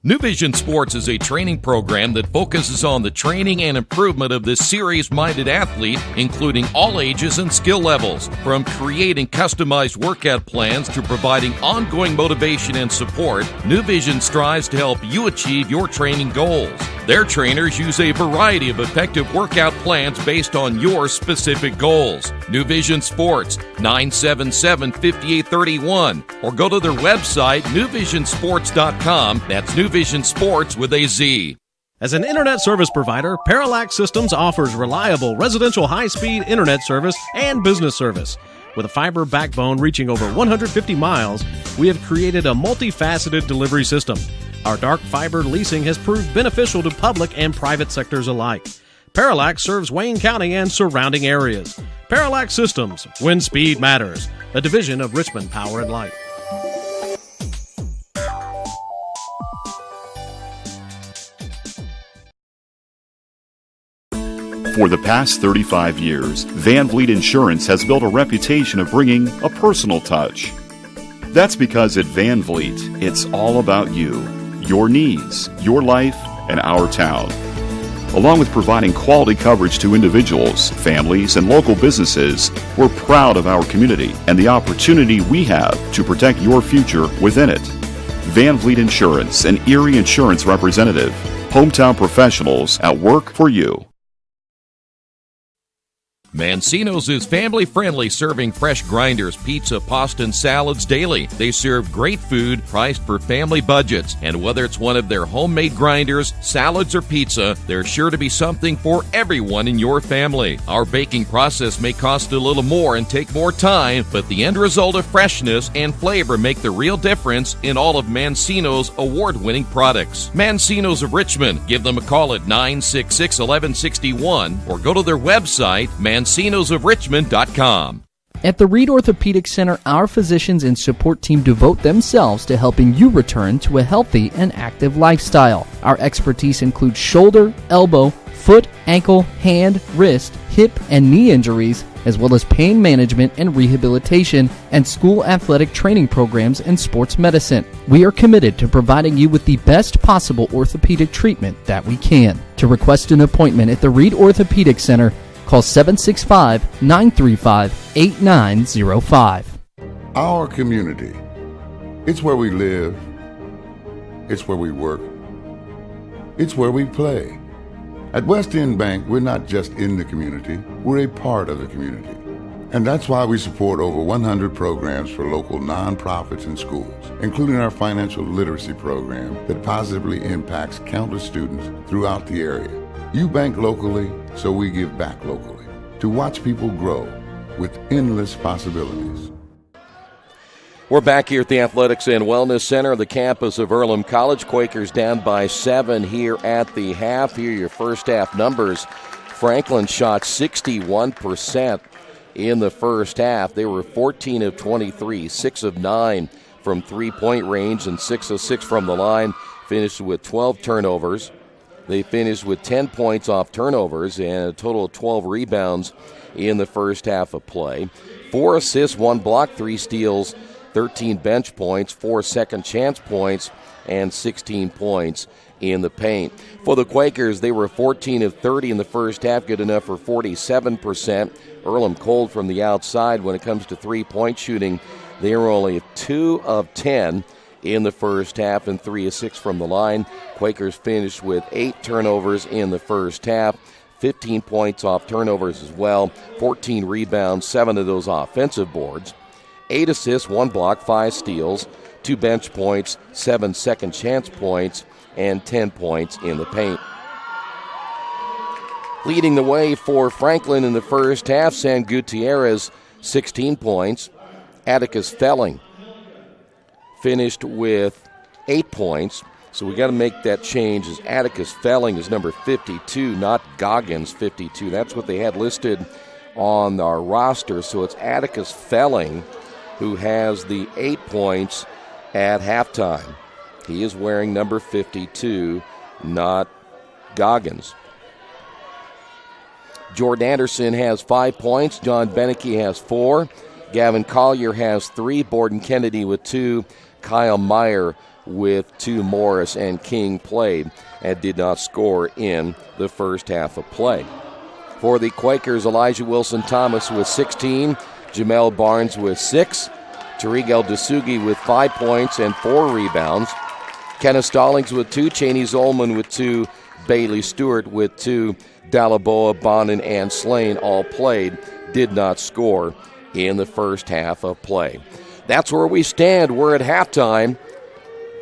Speaker 15: New Vision Sports is a training program that focuses on the training and improvement of the serious-minded athlete, including all ages and skill levels. From creating customized workout plans to providing ongoing motivation and support, New Vision strives to help you achieve your training goals. Their trainers use a variety of effective workout plans based on your specific goals. New Vision Sports, 977-5831, or go to their website, newvisionsports.com. That's New Vision Sports with a Z.
Speaker 6: As an internet service provider, Parallax Systems offers reliable residential high-speed internet service and business service. With a fiber backbone reaching over 150 miles, we have created a multifaceted delivery system. Our dark fiber leasing has proved beneficial to public and private sectors alike. Parallax serves Wayne County and surrounding areas. Parallax Systems, when speed matters, a division of Richmond Power and Light.
Speaker 21: For the past 35 years, Van Vliet Insurance has built a reputation of bringing a personal touch. That's because at Van Vliet, it's all about you, your needs, your life, and our town. Along with providing quality coverage to individuals, families, and local businesses, we're proud of our community and the opportunity we have to protect your future within it. Van Vliet Insurance, an Erie Insurance representative. Hometown professionals at work for you.
Speaker 15: Mancino's is family-friendly, serving fresh grinders, pizza, pasta, and salads daily. They serve great food priced for family budgets. And whether it's one of their homemade grinders, salads, or pizza, there's sure to be something for everyone in your family. Our baking process may cost a little more and take more time, but the end result of freshness and flavor make the real difference in all of Mancino's award-winning products. Mancino's of Richmond. Give them a call at 966-1161 or go to their website, mancinosofrichmond.com.
Speaker 4: At the Reed Orthopedic Center, our physicians and support team devote themselves to helping you return to a healthy and active lifestyle. Our expertise includes shoulder, elbow, foot, ankle, hand, wrist, hip, and knee injuries, as well as pain management and rehabilitation, and school athletic training programs and sports medicine. We are committed to providing you with the best possible orthopedic treatment that we can. To request an appointment at the Reed Orthopedic Center, call 765-935-8905.
Speaker 22: Our community. It's where we live. It's where we work. It's where we play. At West End Bank, we're not just in the community, we're a part of the community. And that's why we support over 100 programs for local nonprofits and schools, including our financial literacy program that positively impacts countless students throughout the area. You bank locally, so we give back locally to watch people grow with endless possibilities.
Speaker 1: We're back here at the Athletics and Wellness Center, the campus of Earlham College. Quakers down by 7 here at the half. Here are your first half numbers. Franklin shot 61% in the first half. They were 14 of 23, 6 of 9 from three-point range, and 6 of 6 from the line. Finished with 12 turnovers. They finished with 10 points off turnovers and a total of 12 rebounds in the first half of play. 4 assists, 1 block, 3 steals, 13 bench points, 4 second chance points, and 16 points in the paint. For the Quakers, they were 14 of 30 in the first half, good enough for 47%. Earlham cold from the outside when it comes to three-point shooting. They were only 2 of 10 in the first half and 3 of 6 from the line. Quakers finished with 8 turnovers in the first half, 15 points off turnovers as well, 14 rebounds, 7 of those offensive boards, 8 assists, 1 block, 5 steals, 2 bench points, 7 second chance points, and 10 points in the paint. Leading the way for Franklin in the first half, San Gutierrez, 16 points. Atticus Felling finished with 8 points. So we got to make that change as Atticus Felling is number 52, not Goggins 52. That's what they had listed on our roster. So it's Atticus Felling who has the 8 points at halftime. He is wearing number 52, not Goggins. Jordan Anderson has 5 points. John Beneke has 4. Gavin Collier has 3. Borden Kennedy with 2. Kyle Meyer with 2. Morris and King played and did not score in the first half of play. For the Quakers, Elijah Wilson-Thomas with 16. Jamel Barnes with 6. Tariq Dasugi with 5 points and 4 rebounds. Kenneth Stallings with 2. Cheney Zolman with 2. Bailey Stewart with 2. Dalaboa, Bonin, and Slane all played, did not score in the first half of play. That's where we stand. We're at halftime.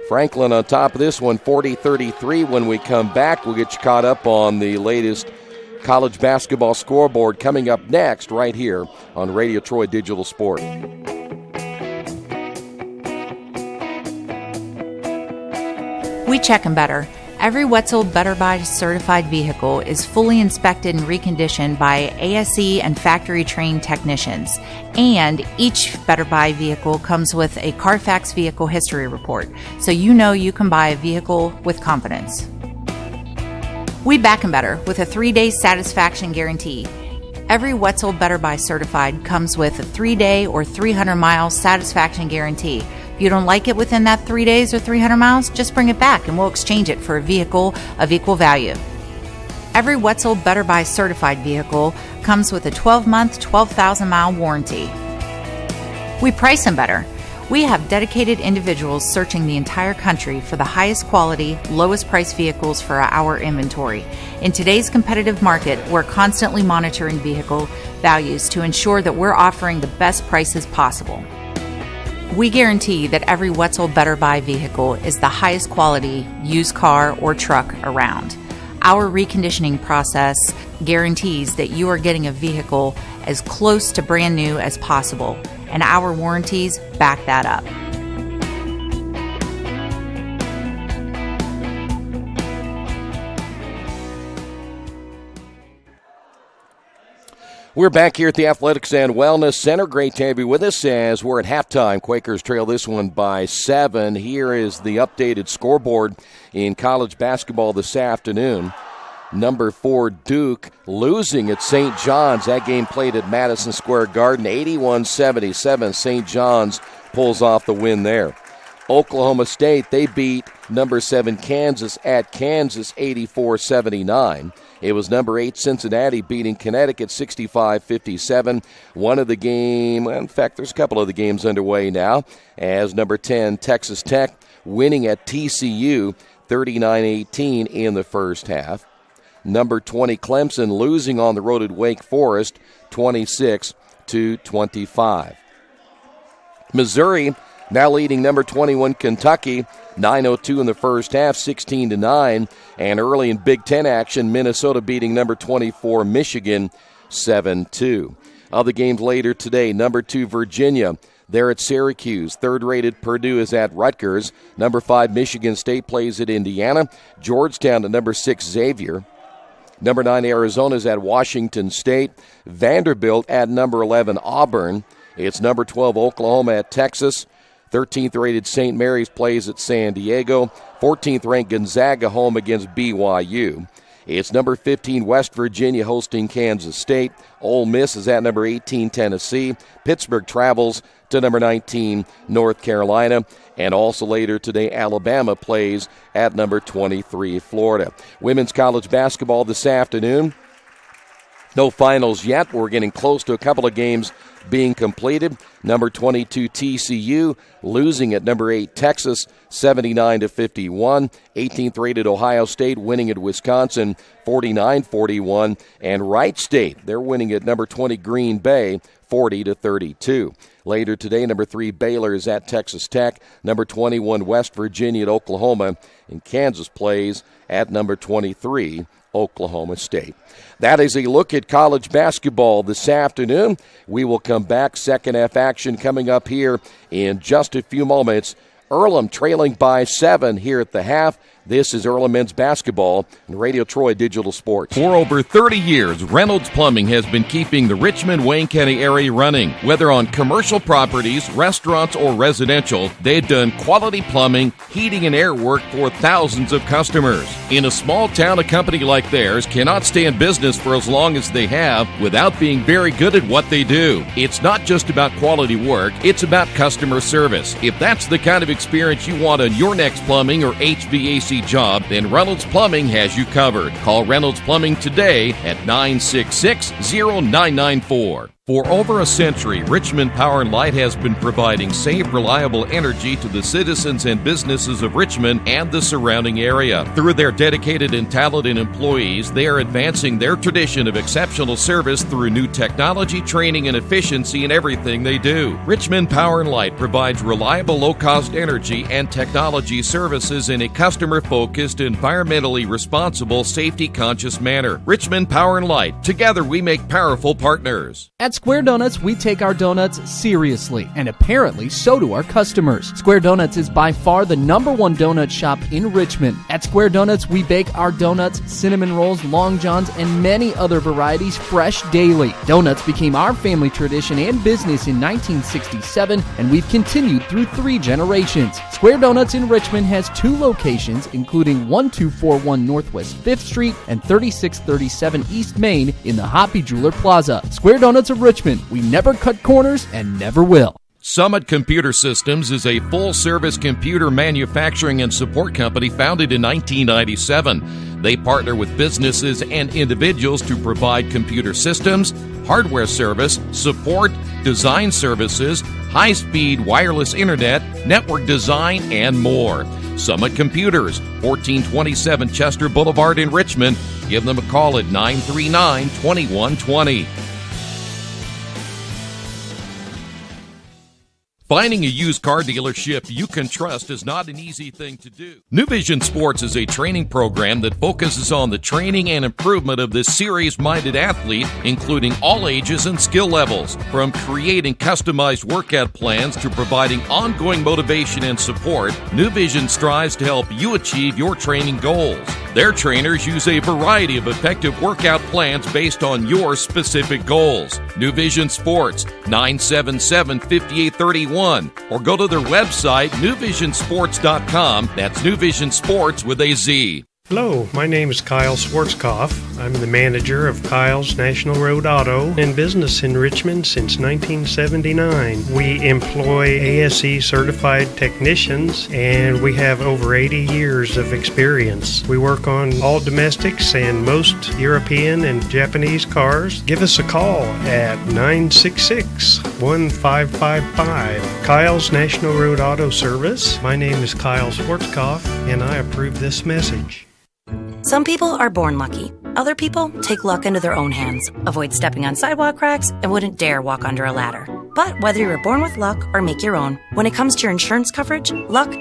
Speaker 1: Franklin on top of this one, 40-33. When we come back, we'll get you caught up on the latest college basketball scoreboard coming up next right here on Radio Troy Digital Sport.
Speaker 2: We check them better. Every Wetzel Better Buy certified vehicle is fully inspected and reconditioned by ASE and factory-trained technicians. And each Better Buy vehicle comes with a Carfax vehicle history report, so you know you can buy a vehicle with confidence. We back 'em better with a 3-day satisfaction guarantee. Every Wetzel Better Buy certified comes with a 3-day or 300-mile satisfaction guarantee. If you don't like it within that 3 days or 300 miles, just bring it back and we'll exchange it for a vehicle of equal value. Every Wetzel Better Buy certified vehicle comes with a 12-month, 12,000-mile warranty. We price them better. We have dedicated individuals searching the entire country for the highest quality, lowest price vehicles for our inventory. In today's competitive market, we're constantly monitoring vehicle values to ensure that we're offering the best prices possible. We guarantee that every Wetzel Better Buy vehicle is the highest quality used car or truck around. Our reconditioning process guarantees that you are getting a vehicle as close to brand new as possible, and our warranties back that up.
Speaker 1: We're back here at the Athletics and Wellness Center. Great to have you with us as we're at halftime. Quakers trail this one by 7. Here is the updated scoreboard in college basketball this afternoon. Number 4, Duke, losing at St. John's. That game played at Madison Square Garden, 81-77. St. John's pulls off the win there. Oklahoma State, they beat number 7 Kansas at Kansas, 84-79. It was number 8 Cincinnati beating Connecticut 65-57. One of the game, in fact, there's a couple of the games underway now, as number 10 Texas Tech winning at TCU 39-18 in the first half. Number 20 Clemson losing on the road at Wake Forest 26-25. Missouri now leading number 21 Kentucky 9:02 in the first half, 16-9. And early in Big Ten action, Minnesota beating number 24 Michigan 7-2. Other games later today, number 2 Virginia, they're at Syracuse. Third-rated Purdue is at Rutgers. Number 5 Michigan State plays at Indiana. Georgetown to number 6 Xavier. Number 9 Arizona is at Washington State. Vanderbilt at number 11 Auburn. It's number 12 Oklahoma at Texas. 13th rated St. Mary's plays at San Diego. 14th ranked Gonzaga home against BYU. It's number 15 West Virginia hosting Kansas State. Ole Miss is at number 18 Tennessee. Pittsburgh travels to number 19 North Carolina. And also later today, Alabama plays at number 23 Florida. Women's college basketball this afternoon. No finals yet. We're getting close to a couple of games being completed. Number 22 TCU losing at number 8 Texas 79-51. 18th rated Ohio State winning at Wisconsin 49-41. And Wright State, they're winning at number 20 Green Bay 40-32. Later today, number 3 Baylor is at Texas Tech. Number 21 West Virginia at Oklahoma. And Kansas plays at number 23 Oklahoma State. That is a look at college basketball this afternoon. We will come back. Second half action coming up here in just a few moments. Earlham trailing by 7 here at the half. This is Earlham Men's Basketball and Radio Troy Digital Sports.
Speaker 15: For over 30 years, Reynolds Plumbing has been keeping the Richmond-Wayne County area running. Whether on commercial properties, restaurants, or residential, they've done quality plumbing, heating, and air work for thousands of customers. In a small town, a company like theirs cannot stay in business for as long as they have without being very good at what they do. It's not just about quality work, it's about customer service. If that's the kind of experience you want on your next plumbing or HVAC job, then Reynolds Plumbing has you covered. Call Reynolds Plumbing today at 966-0994. For over a century, Richmond Power and Light has been providing safe, reliable energy to the citizens and businesses of Richmond and the surrounding area. Through their dedicated and talented employees, they are advancing their tradition of exceptional service through new technology, training, and efficiency in everything they do. Richmond Power and Light provides reliable, low-cost energy and technology services in a customer-focused, environmentally responsible, safety-conscious manner. Richmond Power and Light. Together, we make powerful partners.
Speaker 4: At Square Donuts, we take our donuts seriously, and apparently so do our customers. Square Donuts is by far the #1 donut shop in Richmond. At Square Donuts, we bake our donuts, cinnamon rolls, long johns, and many other varieties fresh daily. Donuts became our family tradition and business in 1967, and we've continued through 3 generations. Square Donuts in Richmond has 2 locations, including 1241 Northwest 5th Street and 3637 East Main in the Hoppy Jeweler Plaza. Square Donuts of Richmond. We never cut corners and never will.
Speaker 15: Summit Computer Systems is a full-service computer manufacturing and support company founded in 1997. They partner with businesses and individuals to provide computer systems, hardware service, support, design services, high-speed wireless internet, network design, and more. Summit Computers, 1427 Chester Boulevard in Richmond. Give them a call at 939-2120. Finding a used car dealership you can trust is not an easy thing to do. New Vision Sports is a training program that focuses on the training and improvement of this serious-minded athlete, including all ages and skill levels. From creating customized workout plans to providing ongoing motivation and support, New Vision strives to help you achieve your training goals. Their trainers use a variety of effective workout plans based on your specific goals. New Vision Sports, 977-5831. Or go to their website, newvisionsports.com. That's New Vision Sports with a Z.
Speaker 3: Hello, my name is Kyle Schwarzkopf. I'm the manager of Kyle's National Road Auto in business in Richmond since 1979. We employ ASE certified technicians and we have over 80 years of experience. We work on all domestics and most European and Japanese cars. Give us a call at 966-1555. Kyle's National Road Auto Service. My name is Kyle Schwarzkopf and I approve this message.
Speaker 5: Some people are born lucky. Other people take luck into their own hands, avoid stepping on sidewalk cracks, and wouldn't dare walk under a ladder. But whether you were born with luck or make your own, when it comes to your insurance coverage, luck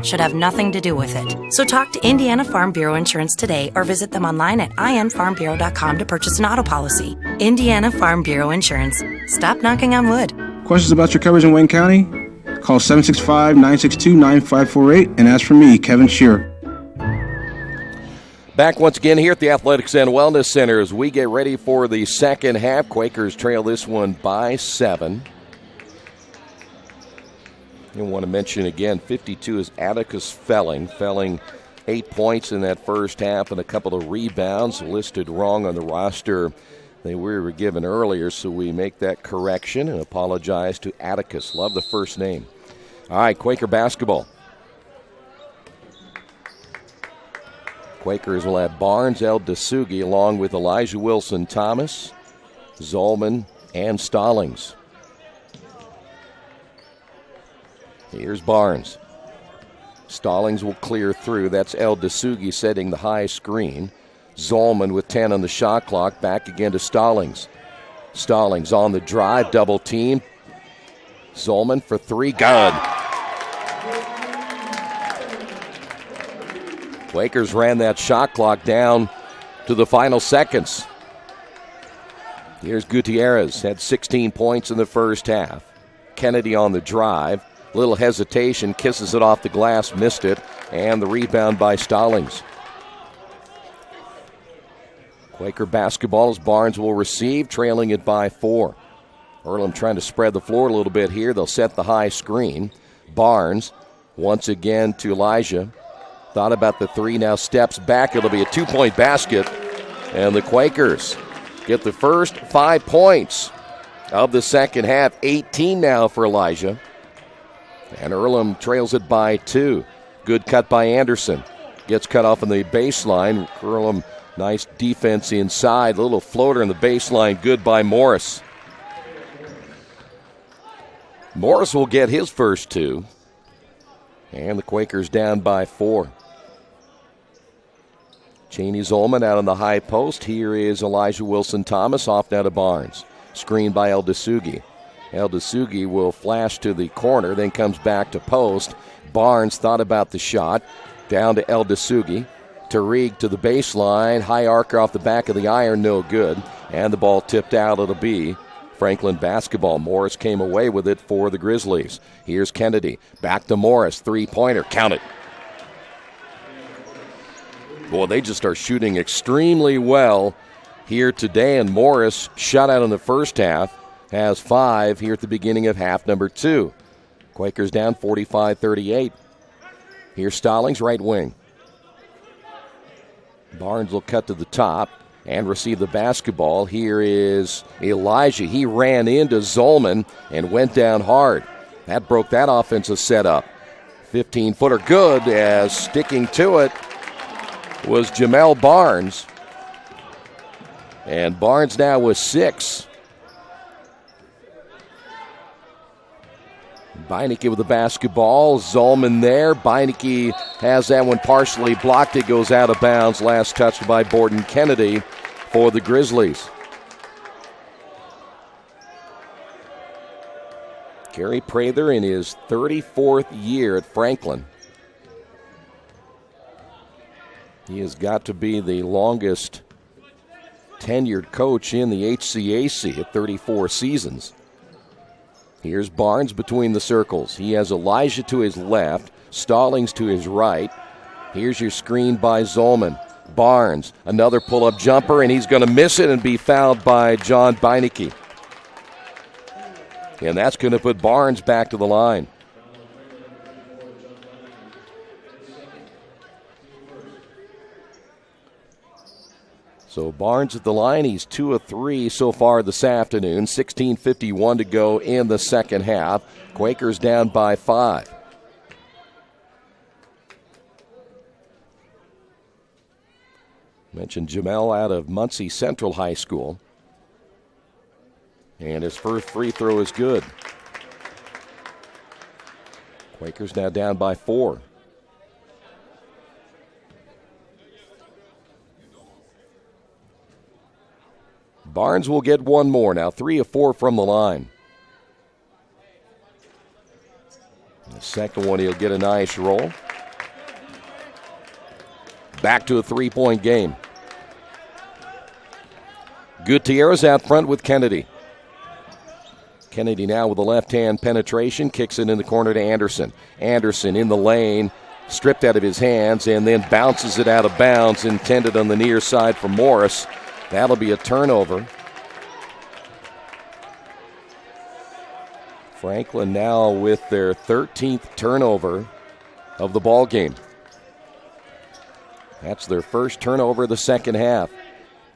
Speaker 5: should have nothing to do with it. So talk to Indiana Farm Bureau Insurance today or visit them online at infarmbureau.com to purchase an auto policy. Indiana Farm Bureau Insurance. Stop knocking on wood.
Speaker 23: Questions about your coverage in Wayne County? Call 765-962-9548 and ask for me, Kevin Shearer.
Speaker 1: Back once again here at the Athletics and Wellness Center as we get ready for the second half. Quakers trail this one by 7. You want to mention again, 52 is Atticus Felling. Felling 8 points in that first half and a couple of rebounds listed wrong on the roster they were given earlier, so we make that correction and apologize to Atticus. Love the first name. All right, Quaker basketball. Quakers will have Barnes, Eldasugi, along with Elijah Wilson-Thomas, Zolman, and Stallings. Here's Barnes. Stallings will clear through. That's Eldasugi setting the high screen. Zolman with 10 on the shot clock. Back again to Stallings. Stallings on the drive, double team. Zolman for 3, good. Quakers ran that shot clock down to the final seconds. Here's Gutierrez, had 16 points in the first half. Kennedy on the drive, Little hesitation, kisses it off the glass, missed it, and the rebound by Stallings. Quaker basketball as Barnes will receive, trailing it by 4. Earlham trying to spread the floor a little bit here. They'll set the high screen. Barnes once again to Elijah. Thought about the three, now steps back. It'll be a 2-point basket. And the Quakers get the first 5 points of the second half. 18 now for Elijah. And Earlham trails it by 2. Good cut by Anderson. Gets cut off on the baseline. Earlham, nice defense inside. Little floater in the baseline. Good by Morris. Morris will get his first 2. And the Quakers down by 4. Cheney Zolman out on the high post. Here is Elijah Wilson-Thomas off now to Barnes. Screened by El Dasugi. El Dasugi will flash to the corner, then comes back to post. Barnes thought about the shot. Down to El Dasugi. Tariq to the baseline. High arcer off the back of the iron, no good. And the ball tipped out. It'll be Franklin basketball. Morris came away with it for the Grizzlies. Here's Kennedy. Back to Morris. Three-pointer. Count it. Boy, they just are shooting extremely well here today. And Morris shot out in the first half. Has 5 here at the beginning of half number 2. Quakers down 45-38. Here's Stallings, right wing. Barnes will cut to the top and receive the basketball. Here is Elijah. He ran into Zolman and went down hard. That broke that offensive setup. 15-footer good, as sticking to it was Jamel Barnes. And Barnes now with 6. Beinecke with the basketball. Zolman there. Beinecke has that one partially blocked. It goes out of bounds. Last touched by Borden Kennedy for the Grizzlies. Gary Prather in his 34th year at Franklin. He has got to be the longest tenured coach in the HCAC at 34 seasons. Here's Barnes between the circles. He has Elijah to his left, Stallings to his right. Here's your screen by Zolman. Barnes, another pull-up jumper, and he's going to miss it and be fouled by John Beinecke. And that's going to put Barnes back to the line. So Barnes at the line. He's 2 of 3 so far this afternoon. 16:51 to go in the second half. Quakers down by 5. Mentioned Jamel out of Muncie Central High School. And his first free throw is good. Quakers now down by 4. Barnes will get one more now, 3 of 4 from the line. The second one, he'll get a nice roll. Back to a 3-point game. Gutierrez out front with Kennedy. Kennedy now with the left-hand penetration, kicks it in the corner to Anderson. Anderson in the lane, stripped out of his hands, and then bounces it out of bounds, intended on the near side for Morris. That'll be a turnover. Franklin now with their 13th turnover of the ball game. That's their first turnover of the second half.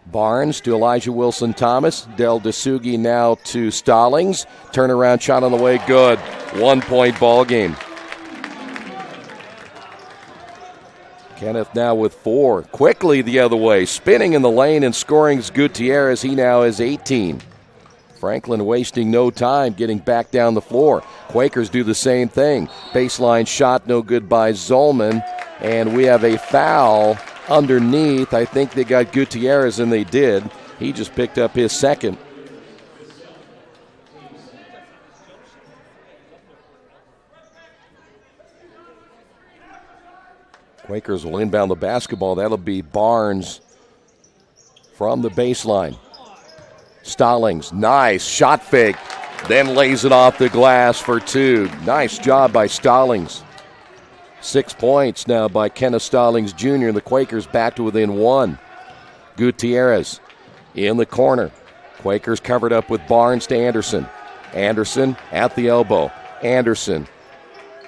Speaker 1: Barnes to Elijah Wilson-Thomas. Del Dasugi now to Stallings. Turnaround shot on the way, good. 1-point ball game. Kenneth now with 4. Quickly the other way. Spinning in the lane and scoring is Gutierrez. He now has 18. Franklin wasting no time getting back down the floor. Quakers do the same thing. Baseline shot no good by Zolman. And we have a foul underneath. I think they got Gutierrez, and they did. He just picked up his second. Quakers will inbound the basketball. That'll be Barnes from the baseline. Stallings, nice shot fake. then lays it off the glass for two. Nice job by Stallings. 6 points now by Kenneth Stallings Jr. The Quakers back to within one. Gutierrez in the corner. Quakers covered up with Barnes to Anderson. Anderson at the elbow. Anderson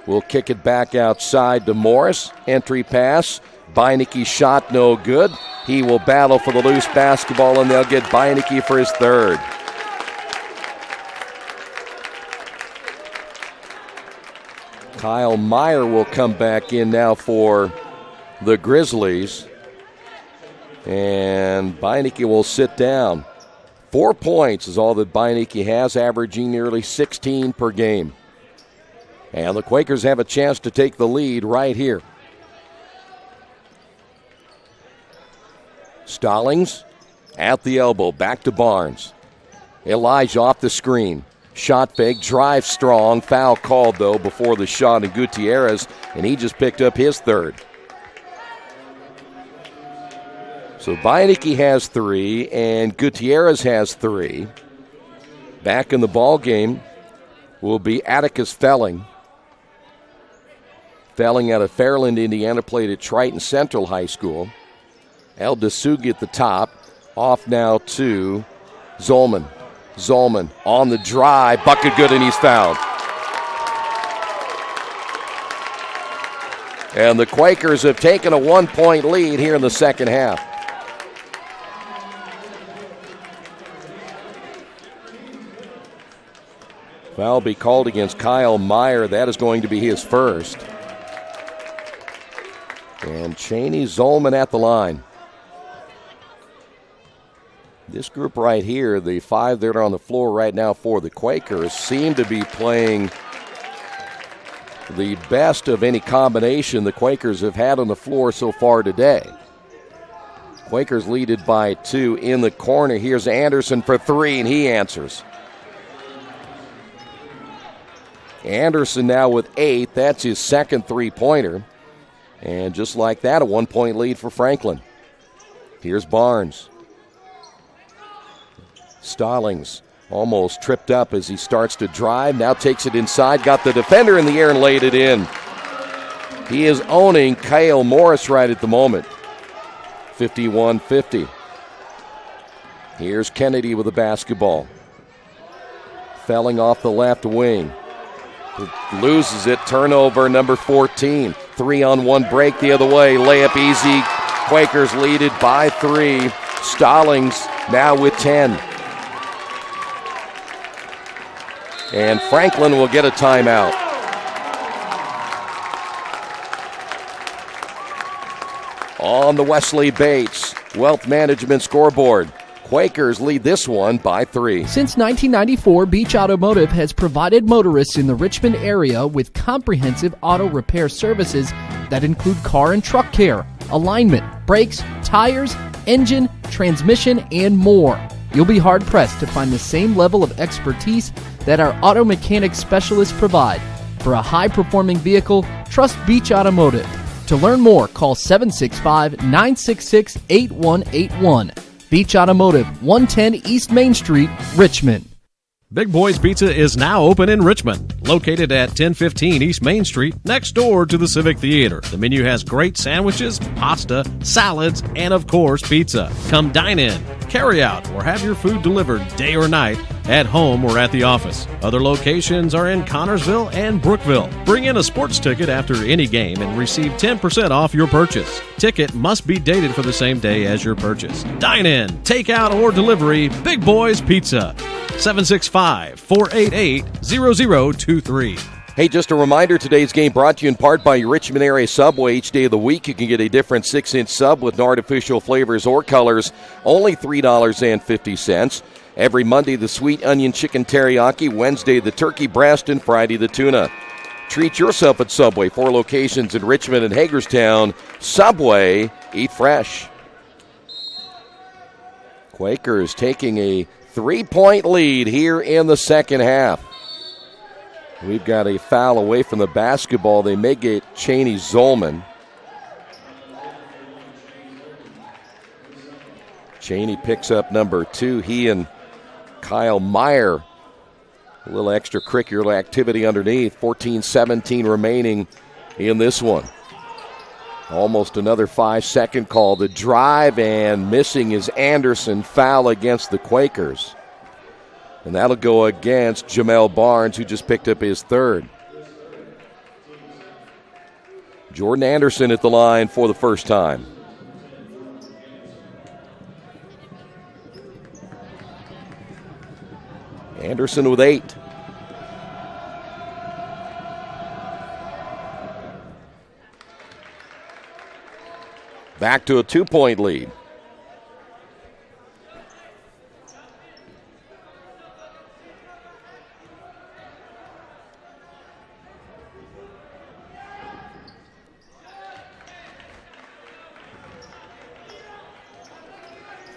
Speaker 1: will kick it back outside to Morris. Entry pass. Beinecke shot no good. He will battle for the loose basketball, and they'll get Beinecke for his third. Kyle Meyer will come back in now for the Grizzlies. And Beinecke will sit down. 4 points is all that Beinecke has, averaging nearly 16 per game. And the Quakers have a chance to take the lead right here. Stallings at the elbow, back to Barnes. Elijah off the screen. Shot fake, drive strong. Foul called, though, before the shot of Gutierrez, and he just picked up his third. So Beinecke has 3, and Gutierrez has 3. Back in the ball game will be Atticus Felling. Felling out of Fairland, Indiana, played at Triton Central High School. El Dasugi at the top. Off now to Zolman. Zolman on the drive. Bucket good, and he's fouled. And the Quakers have taken a 1-point lead here in the second half. Foul be called against Kyle Meyer. That is going to be his first. And Cheney Zolman at the line. This group right here, the 5 that are on the floor right now for the Quakers, seem to be playing the best of any combination the Quakers have had on the floor so far today. Quakers lead it by 2 in the corner. Here's Anderson for 3, and he answers. Anderson now with 8. That's his second three-pointer. And just like that, a 1-point lead for Franklin. Here's Barnes. Stallings almost tripped up as he starts to drive. Now takes it inside. Got the defender in the air and laid it in. He is owning Kyle Morris right at the moment. 51-50. Here's Kennedy with the basketball. Felling off the left wing. Loses it. Turnover, number 14. 3-on-1 break the other way. Layup easy. Quakers lead it by 3. Stallings now with 10. And Franklin will get a timeout. On the Wesley Bates Wealth Management scoreboard, Quakers lead this one by 3.
Speaker 4: Since 1994, Beach Automotive has provided motorists in the Richmond area with comprehensive auto repair services that include car and truck care, alignment, brakes, tires, engine, transmission, and more. You'll be hard-pressed to find the same level of expertise that our auto mechanic specialists provide. For a high-performing vehicle, trust Beach Automotive. To learn more, call 765-966-8181. Beach Automotive, 110 East Main Street, Richmond.
Speaker 6: Big Boys Pizza is now open in Richmond, located at 1015 East Main Street, next door to the Civic Theater. The menu has great sandwiches, pasta, salads, and of course, pizza. Come dine in, carry out, or have your food delivered day or night, at home or at the office. Other locations are in Connorsville and Brookville. Bring in a sports ticket after any game and receive 10% off your purchase. Ticket must be dated for the same day as your purchase. Dine in, take out, or delivery, Big Boys Pizza. 765-488-0023.
Speaker 1: Hey, just a reminder, today's game brought to you in part by your Richmond area Subway. Each day of the week, you can get a different 6-inch sub with no artificial flavors or colors, only $3.50. Every Monday, the sweet onion chicken teriyaki, Wednesday, the turkey breast, and Friday, the tuna. Treat yourself at Subway. 4 locations in Richmond and Hagerstown. Subway, eat fresh. Quakers taking a 3-point lead here in the second half. We've got a foul away from the basketball. They may get Cheney Zolman. Cheney picks up number 2. He and Kyle Meyer A little extracurricular activity underneath. 14-17 remaining in this one. Almost another 5-second call. The drive and missing is Anderson. Foul against the Quakers. And that'll go against Jamel Barnes, who just picked up his third. Jordan Anderson at the line for the first time. Anderson with 8. Back to a 2-point lead.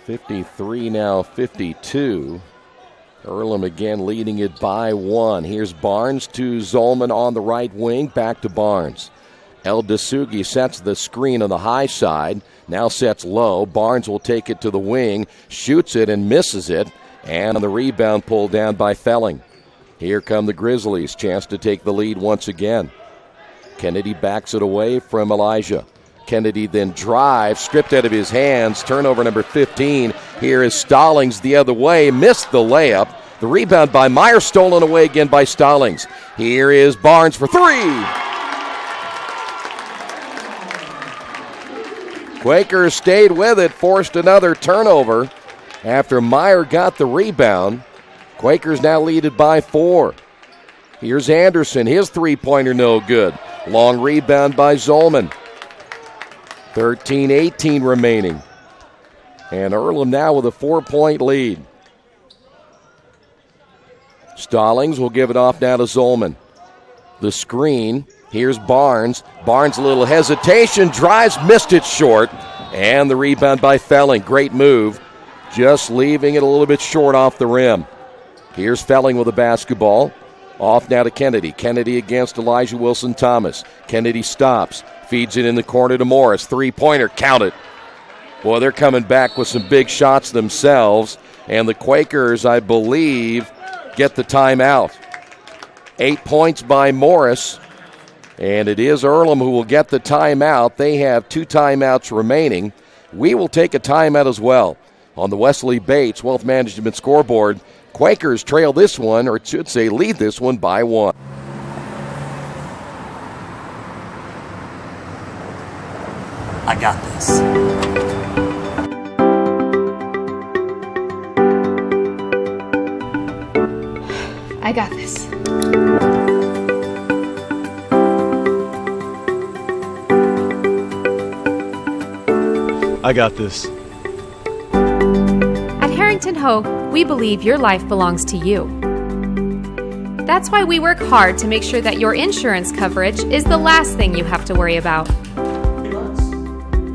Speaker 1: (53 now 52). Earlham again leading it by 1. Here's Barnes to Zolman on the right wing. Back to Barnes. El Dasugi sets the screen on the high side. Now sets low. Barnes will take it to the wing. Shoots it and misses it. And on the rebound pulled down by Felling. Here come the Grizzlies. Chance to take the lead once again. Kennedy backs it away from Elijah. Kennedy then drives, stripped out of his hands. Turnover number 15. Here is Stallings the other way. Missed the layup. The rebound by Meyer, stolen away again by Stallings. Here is Barnes for 3. Quakers stayed with it, forced another turnover after Meyer got the rebound. Quakers now lead it by 4. Here's Anderson. His three-pointer no good. Long rebound by Zolman. 13-18 remaining. And Earlham now with a 4-point lead. Stallings will give it off now to Zolman. The screen. Here's Barnes. Barnes a little hesitation. Drives, missed it short. And the rebound by Felling. Great move. Just leaving it a little bit short off the rim. Here's Felling with the basketball. Off now to Kennedy. Kennedy against Elijah Wilson-Thomas. Kennedy stops. Feeds it in the corner to Morris. Three-pointer. Count it. Boy, they're coming back with some big shots themselves. And the Quakers, I believe, get the timeout. 8 points by Morris. And it is Earlham who will get the timeout. They have 2 timeouts remaining. We will take a timeout as well. On the Wesley Bates Wealth Management scoreboard, Quakers trail this one, or it should say lead this one by 1.
Speaker 16: I got this.
Speaker 17: I got this.
Speaker 18: I got this.
Speaker 17: At Harrington Hogue, we believe your life belongs to you. That's why we work hard to make sure that your insurance coverage is the last thing you have to worry about.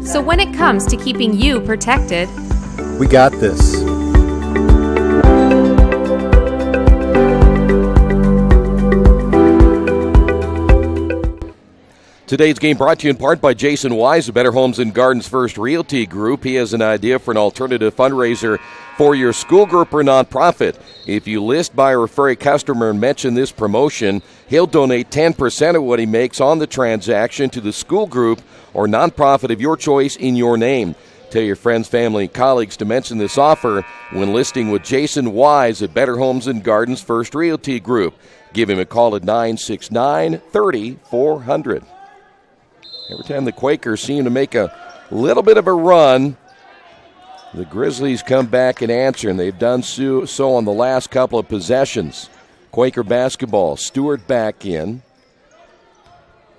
Speaker 17: So when it comes to keeping you protected,
Speaker 18: We got this.
Speaker 1: Today's game brought to you in part by Jason Wise of Better Homes and Gardens First Realty Group. He has an idea for an alternative fundraiser for your school group or nonprofit. If you list, buy, or refer a customer and mention this promotion, he'll donate 10% of what he makes on the transaction to the school group or nonprofit of your choice in your name. Tell your friends, family, and colleagues to mention this offer when listing with Jason Wise at Better Homes and Gardens First Realty Group. Give him a call at 969-3400. Every time the Quakers seem to make a little bit of a run, the Grizzlies come back and answer, and they've done so on the last couple of possessions. Quaker basketball, Stewart back in.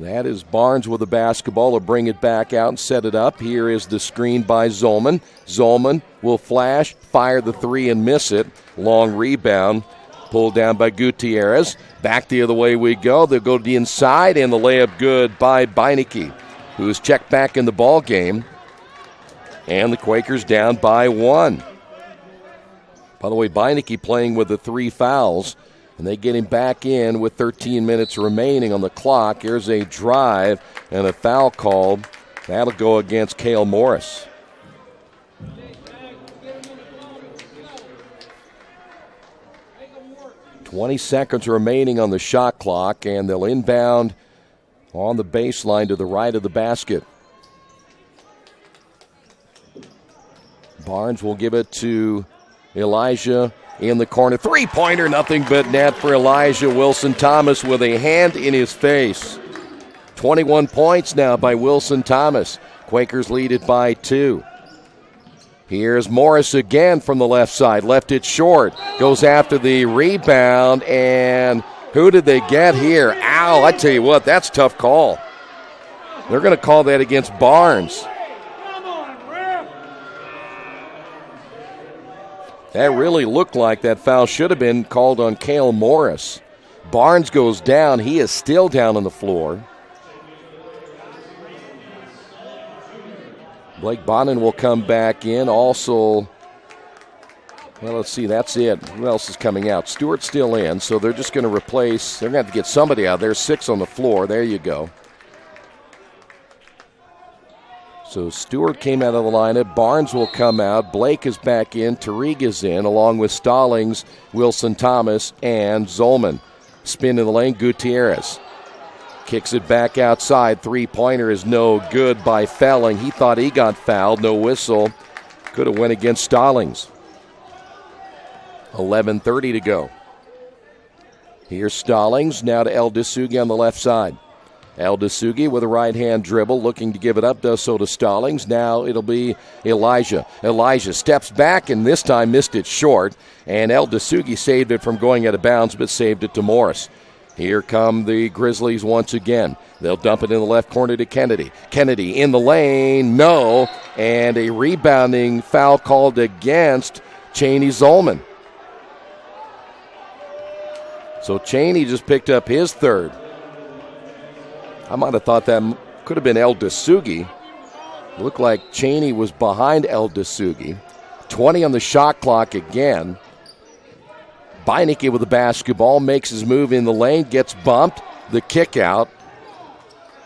Speaker 1: That is Barnes with the basketball. Will bring it back out and set it up. Here is the screen by Zolman. Zolman will flash, fire the three, and miss it. Long rebound. Pulled down by Gutierrez. Back the other way we go. They'll go to the inside, and the layup good by Beinecke, who is checked back in the ball game. And the Quakers down by 1. By the way, Beinecke playing with the 3 fouls, and they get him back in with 13 minutes remaining on the clock. Here's a drive and a foul called. That'll go against Cale Morris. 20 seconds remaining on the shot clock, and they'll inbound on the baseline to the right of the basket. Barnes will give it to Elijah in the corner. Three-pointer, nothing but net for Elijah. Wilson Thomas with a hand in his face. 21 points now by Wilson Thomas. Quakers lead it by 2. Here's Morris again from the left side. Left it short. Goes after the rebound, and who did they get here? Ow, I tell you what, that's a tough call. They're going to call that against Barnes. That really looked like that foul should have been called on Cale Morris. Barnes goes down. He is still down on the floor. Blake Bonin will come back in. Also, well, let's see, that's it. Who else is coming out? Stewart's still in, so they're just going to replace. They're going to have to get somebody out. There's 6 on the floor. There you go. So Stewart came out of the lineup. Barnes will come out. Blake is back in. Tariq is in, along with Stallings, Wilson Thomas, and Zolman. Spin in the lane, Gutierrez. Kicks it back outside. Three-pointer is no good by Felling. He thought he got fouled. No whistle. Could have went against Stallings. 11:30 to go. Here's Stallings. Now to El Dasugi on the left side. El Dasugi with a right-hand dribble, looking to give it up, does so to Stallings. Now it'll be Elijah. Elijah steps back and this time missed it short. And El Dasugi saved it from going out of bounds, but saved it to Morris. Here come the Grizzlies once again. They'll dump it in the left corner to Kennedy. Kennedy in the lane, no. And a rebounding foul called against Cheney Zolman. So Cheney just picked up his third. I might have thought that could have been El Dasugi. Looked like Cheney was behind El Dasugi. 20 on the shot clock again. Beinecke with the basketball, makes his move in the lane, gets bumped. The kick out.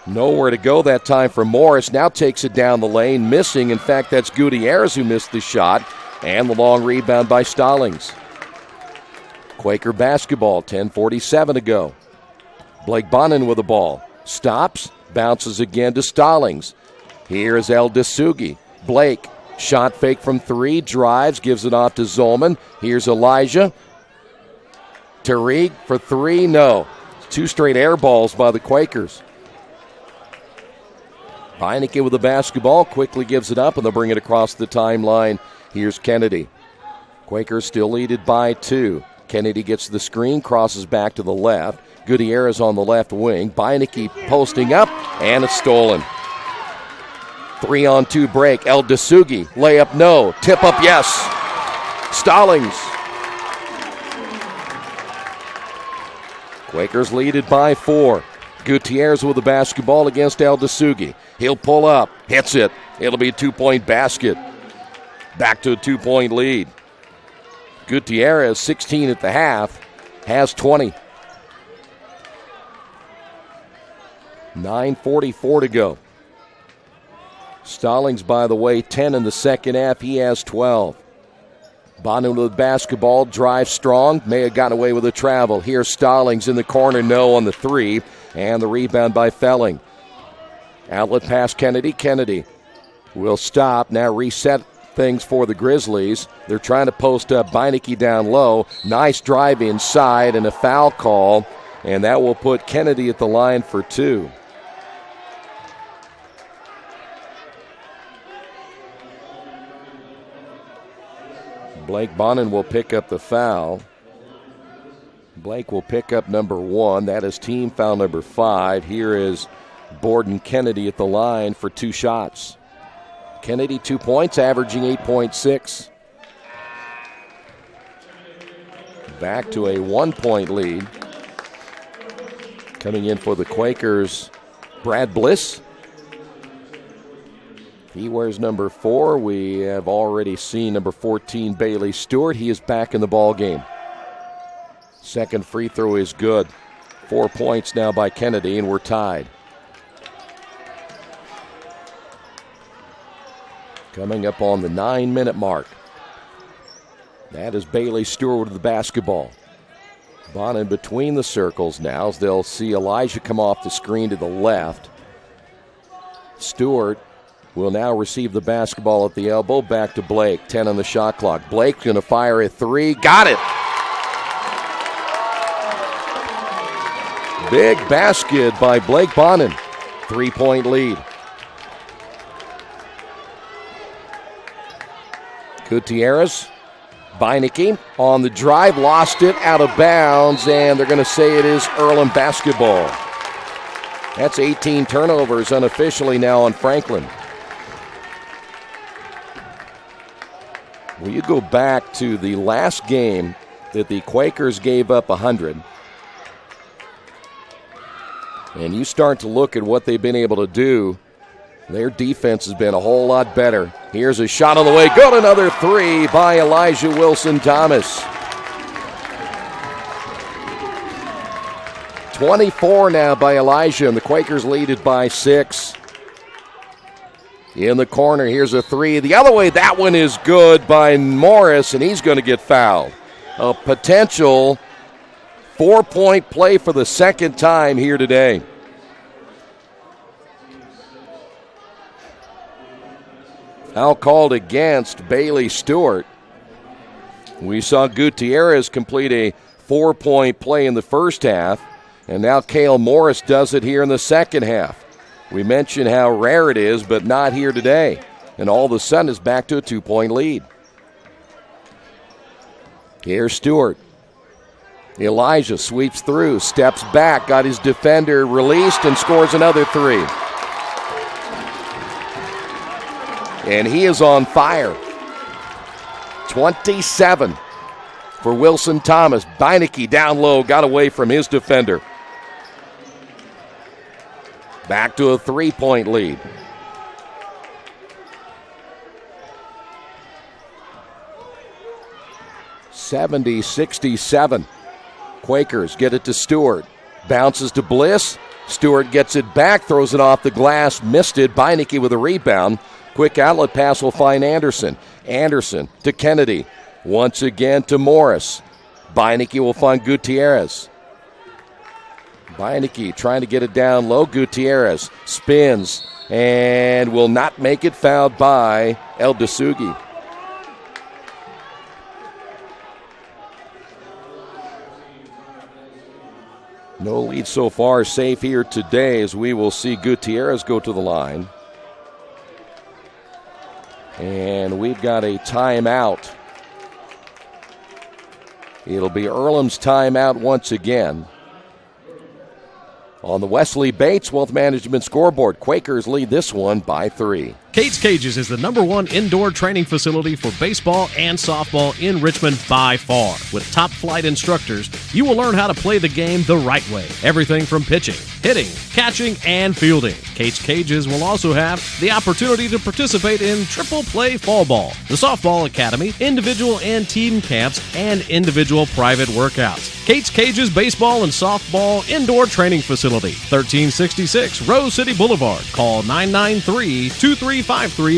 Speaker 1: Nowhere to go that time for Morris. Now takes it down the lane, missing. In fact, that's Gutierrez who missed the shot. And the long rebound by Stallings. Quaker basketball, 10:47 to go. Blake Bonin with the ball. Stops, bounces again to Stallings. Here's El Dasugi. Blake, shot fake from 3, drives, gives it off to Zolman. Here's Elijah. Tariq for 3, no. 2 straight air balls by the Quakers. Beinecke with the basketball, quickly gives it up, and they'll bring it across the timeline. Here's Kennedy. Quakers still lead it by 2. Kennedy gets the screen, crosses back to the left. Gutierrez on the left wing. Beinecke posting up, and it's stolen. 3-on-2 break. El Dasugi, layup no. Tip up yes. Stallings. Quakers lead it by 4. Gutierrez with the basketball against El Dasugi. He'll pull up, hits it. It'll be a 2-point basket. Back to a 2-point lead. Gutierrez, 16 at the half, has 20. 9:44 to go. Stallings, by the way, 10 in the second half. He has 12. Bonin with the basketball, drives strong. May have gotten away with a travel. Here's Stallings in the corner, no on the 3. And the rebound by Felling. Outlet pass Kennedy. Kennedy will stop. Now reset things for the Grizzlies. They're trying to post up Beinecke down low. Nice drive inside and a foul call. And that will put Kennedy at the line for 2. Blake Bonin will pick up the foul. Blake will pick up number 1. That is team foul number 5. Here is Borden Kennedy at the line for 2 shots. Kennedy 2 points, averaging 8.6. Back to a 1-point lead. Coming in for the Quakers, Brad Bliss. He wears number 4. We have already seen number 14, Bailey Stewart. He is back in the ball game. Second free throw is good. 4 points now by Kennedy, and we're tied. Coming up on the 9-minute mark. That is Bailey Stewart with the basketball. Bonin between the circles now as they'll see Elijah come off the screen to the left. Stewart will now receive the basketball at the elbow. Back to Blake. 10 on the shot clock. Blake's going to fire a three. Got it! Big basket by Blake Bonin. 3-point lead. Gutierrez. Beinecke on the drive. Lost it out of bounds, and they're going to say it is Earlham basketball. That's 18 turnovers unofficially now on Franklin. Well, you go back to the last game that the Quakers gave up 100, and you start to look at what they've been able to do. Their defense has been a whole lot better. Here's a shot on the way. Good, another three by Elijah Wilson-Thomas. 24 now by Elijah, and the Quakers lead it by 6. In the corner, here's a three. The other way, that one is good by Morris, and he's going to get fouled. A potential 4-point play for the second time here today. Foul called against Bailey Stewart. We saw Gutierrez complete a 4-point play in the first half, and now Cale Morris does it here in the second half. We mentioned how rare it is, but not here today. And all of a sudden it's back to a 2-point lead. Here's Stewart. Elijah sweeps through, steps back, got his defender released, and scores another three. And he is on fire. 27 for Wilson-Thomas. Beinecke down low, got away from his defender. Back to a 3-point lead. (70-67). Quakers get it to Stewart. Bounces to Bliss. Stewart gets it back, throws it off the glass, missed it. Beinecke with a rebound. Quick outlet pass will find Anderson. Anderson to Kennedy. Once again to Morris. Beinecke will find Gutierrez. Beinecke trying to get it down low. Gutierrez spins and will not make it, fouled by El Dasugi. No lead so far, safe here today as we will see Gutierrez go to the line. And we've got a timeout. It'll be Earlham's timeout once again. On the Wesley Bates Wealth Management scoreboard, Quakers lead this one by 3.
Speaker 6: Kate's Cages is the #1 indoor training facility for baseball and softball in Richmond by far. With top flight instructors, you will learn how to play the game the right way. Everything from pitching, hitting, catching, and fielding. Kate's Cages will also have the opportunity to participate in triple play fall ball, the softball academy, individual and team camps, and individual private workouts. Kate's Cages Baseball and Softball Indoor Training Facility, 1366 Rose City Boulevard. Call 993-2353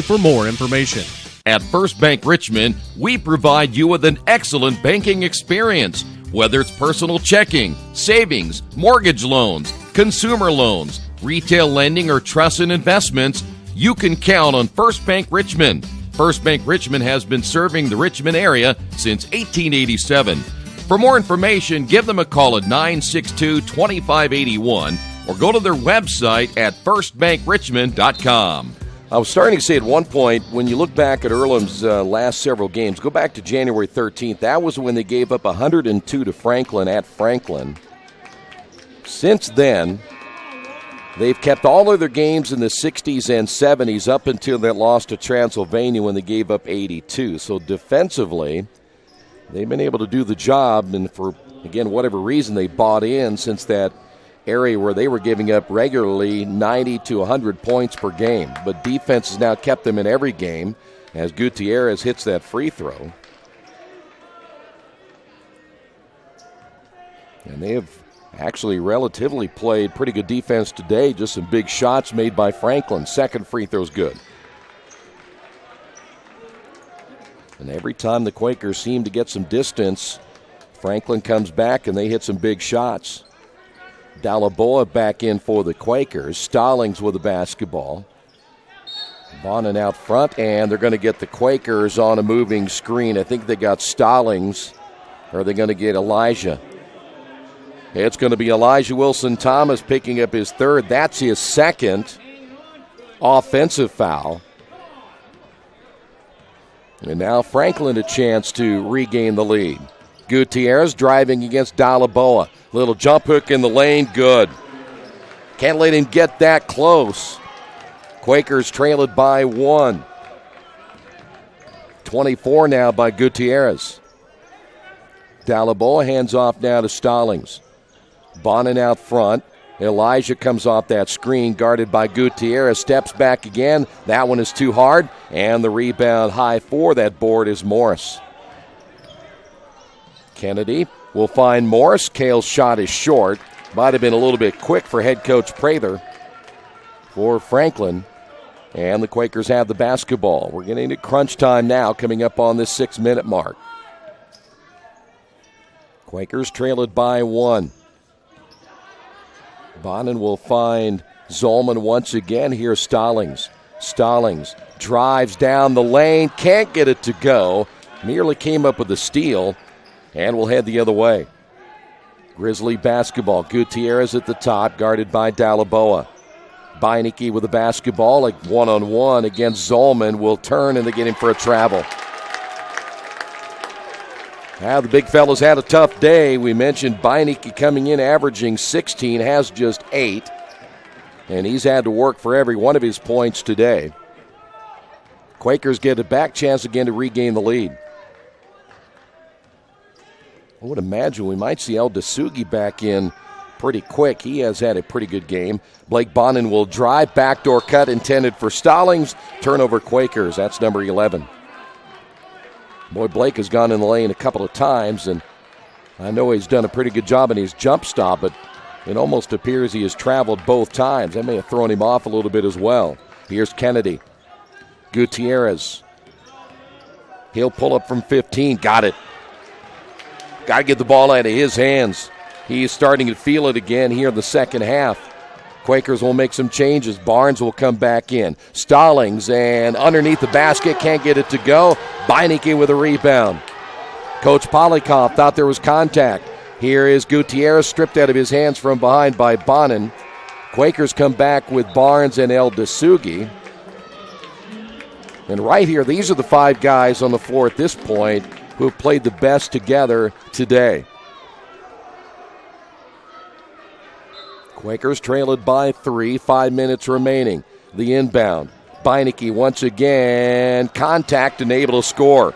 Speaker 6: for more information.
Speaker 15: At First Bank Richmond, we provide you with an excellent banking experience. Whether it's personal checking, savings, mortgage loans, consumer loans, retail lending, or trust and investments, you can count on First Bank Richmond. First Bank Richmond has been serving the Richmond area since 1887. For more information, give them a call at 962-2581 or go to their website at firstbankrichmond.com.
Speaker 1: I was starting to say at one point, when you look back at Earlham's last several games, go back to January 13th. That was when they gave up 102 to Franklin at Franklin. Since then, they've kept all of their games in the 60s and 70s up until that loss to Transylvania when they gave up 82. So defensively, they've been able to do the job, and for, again, whatever reason, they bought in since that area where they were giving up regularly 90 to 100 points per game. But defense has now kept them in every game as Gutierrez hits that free throw. And they have actually relatively played pretty good defense today. Just some big shots made by Franklin. Second free throw's good. And every time the Quakers seem to get some distance Franklin comes back, and they hit some big shots. Dalaboa back in for the Quakers. Stallings with the basketball. Bonin out front, and they're going to get the Quakers on a moving screen. I think they got Stallings, or are they going to get Elijah? It's going to be Elijah Wilson-Thomas picking up his third. That's his second offensive foul. And now Franklin a chance to regain the lead. Gutierrez driving against Dalaboa. Little jump hook in the lane, good. Can't let him get that close. Quakers trail it by 1. 24 now by Gutierrez. Dalaboa hands off now to Stallings. Bonin out front. Elijah comes off that screen, guarded by Gutierrez. Steps back again. That one is too hard. And the rebound high for that board is Morris. Kennedy will find Morris. Kale's shot is short. Might have been a little bit quick for head coach Prather for Franklin. And the Quakers have the basketball. We're getting to crunch time now, coming up on this 6-minute mark. Quakers trail it by 1. Bonin will find Zolman once again. Here's Stallings. Stallings drives down the lane. Can't get it to go. Merely came up with a steal. And will head the other way. Grizzly basketball. Gutierrez at the top, guarded by Dalaboa. Beinecke with the basketball, like one-on-one against Zolman. Will turn, and they get him for a travel. Now the big fella's had a tough day. We mentioned Beinecke coming in averaging 16, has just 8. And he's had to work for every one of his points today. Quakers get a back chance again to regain the lead. I would imagine we might see El Dasugi back in pretty quick. He has had a pretty good game. Blake Bonin will drive. Backdoor cut intended for Stallings. Turnover Quakers. That's number 11. Boy, Blake has gone in the lane a couple of times, and I know he's done a pretty good job in his jump stop, but it almost appears he has traveled both times. That may have thrown him off a little bit as well. Here's Kennedy. Gutierrez. He'll pull up from 15. Got it. Got to get the ball out of his hands. He's starting to feel it again here in the second half. Quakers will make some changes. Barnes will come back in. Stallings, and underneath the basket, can't get it to go. Beinecke with a rebound. Coach Polikoff thought there was contact. Here is Gutierrez, stripped out of his hands from behind by Bonin. Quakers come back with Barnes and El Dasugi. And right here, these are the 5 guys on the floor at this point who have played the best together today. Quakers trail it by 3, 5 minutes remaining. The inbound. Beinecke once again. Contact and able to score.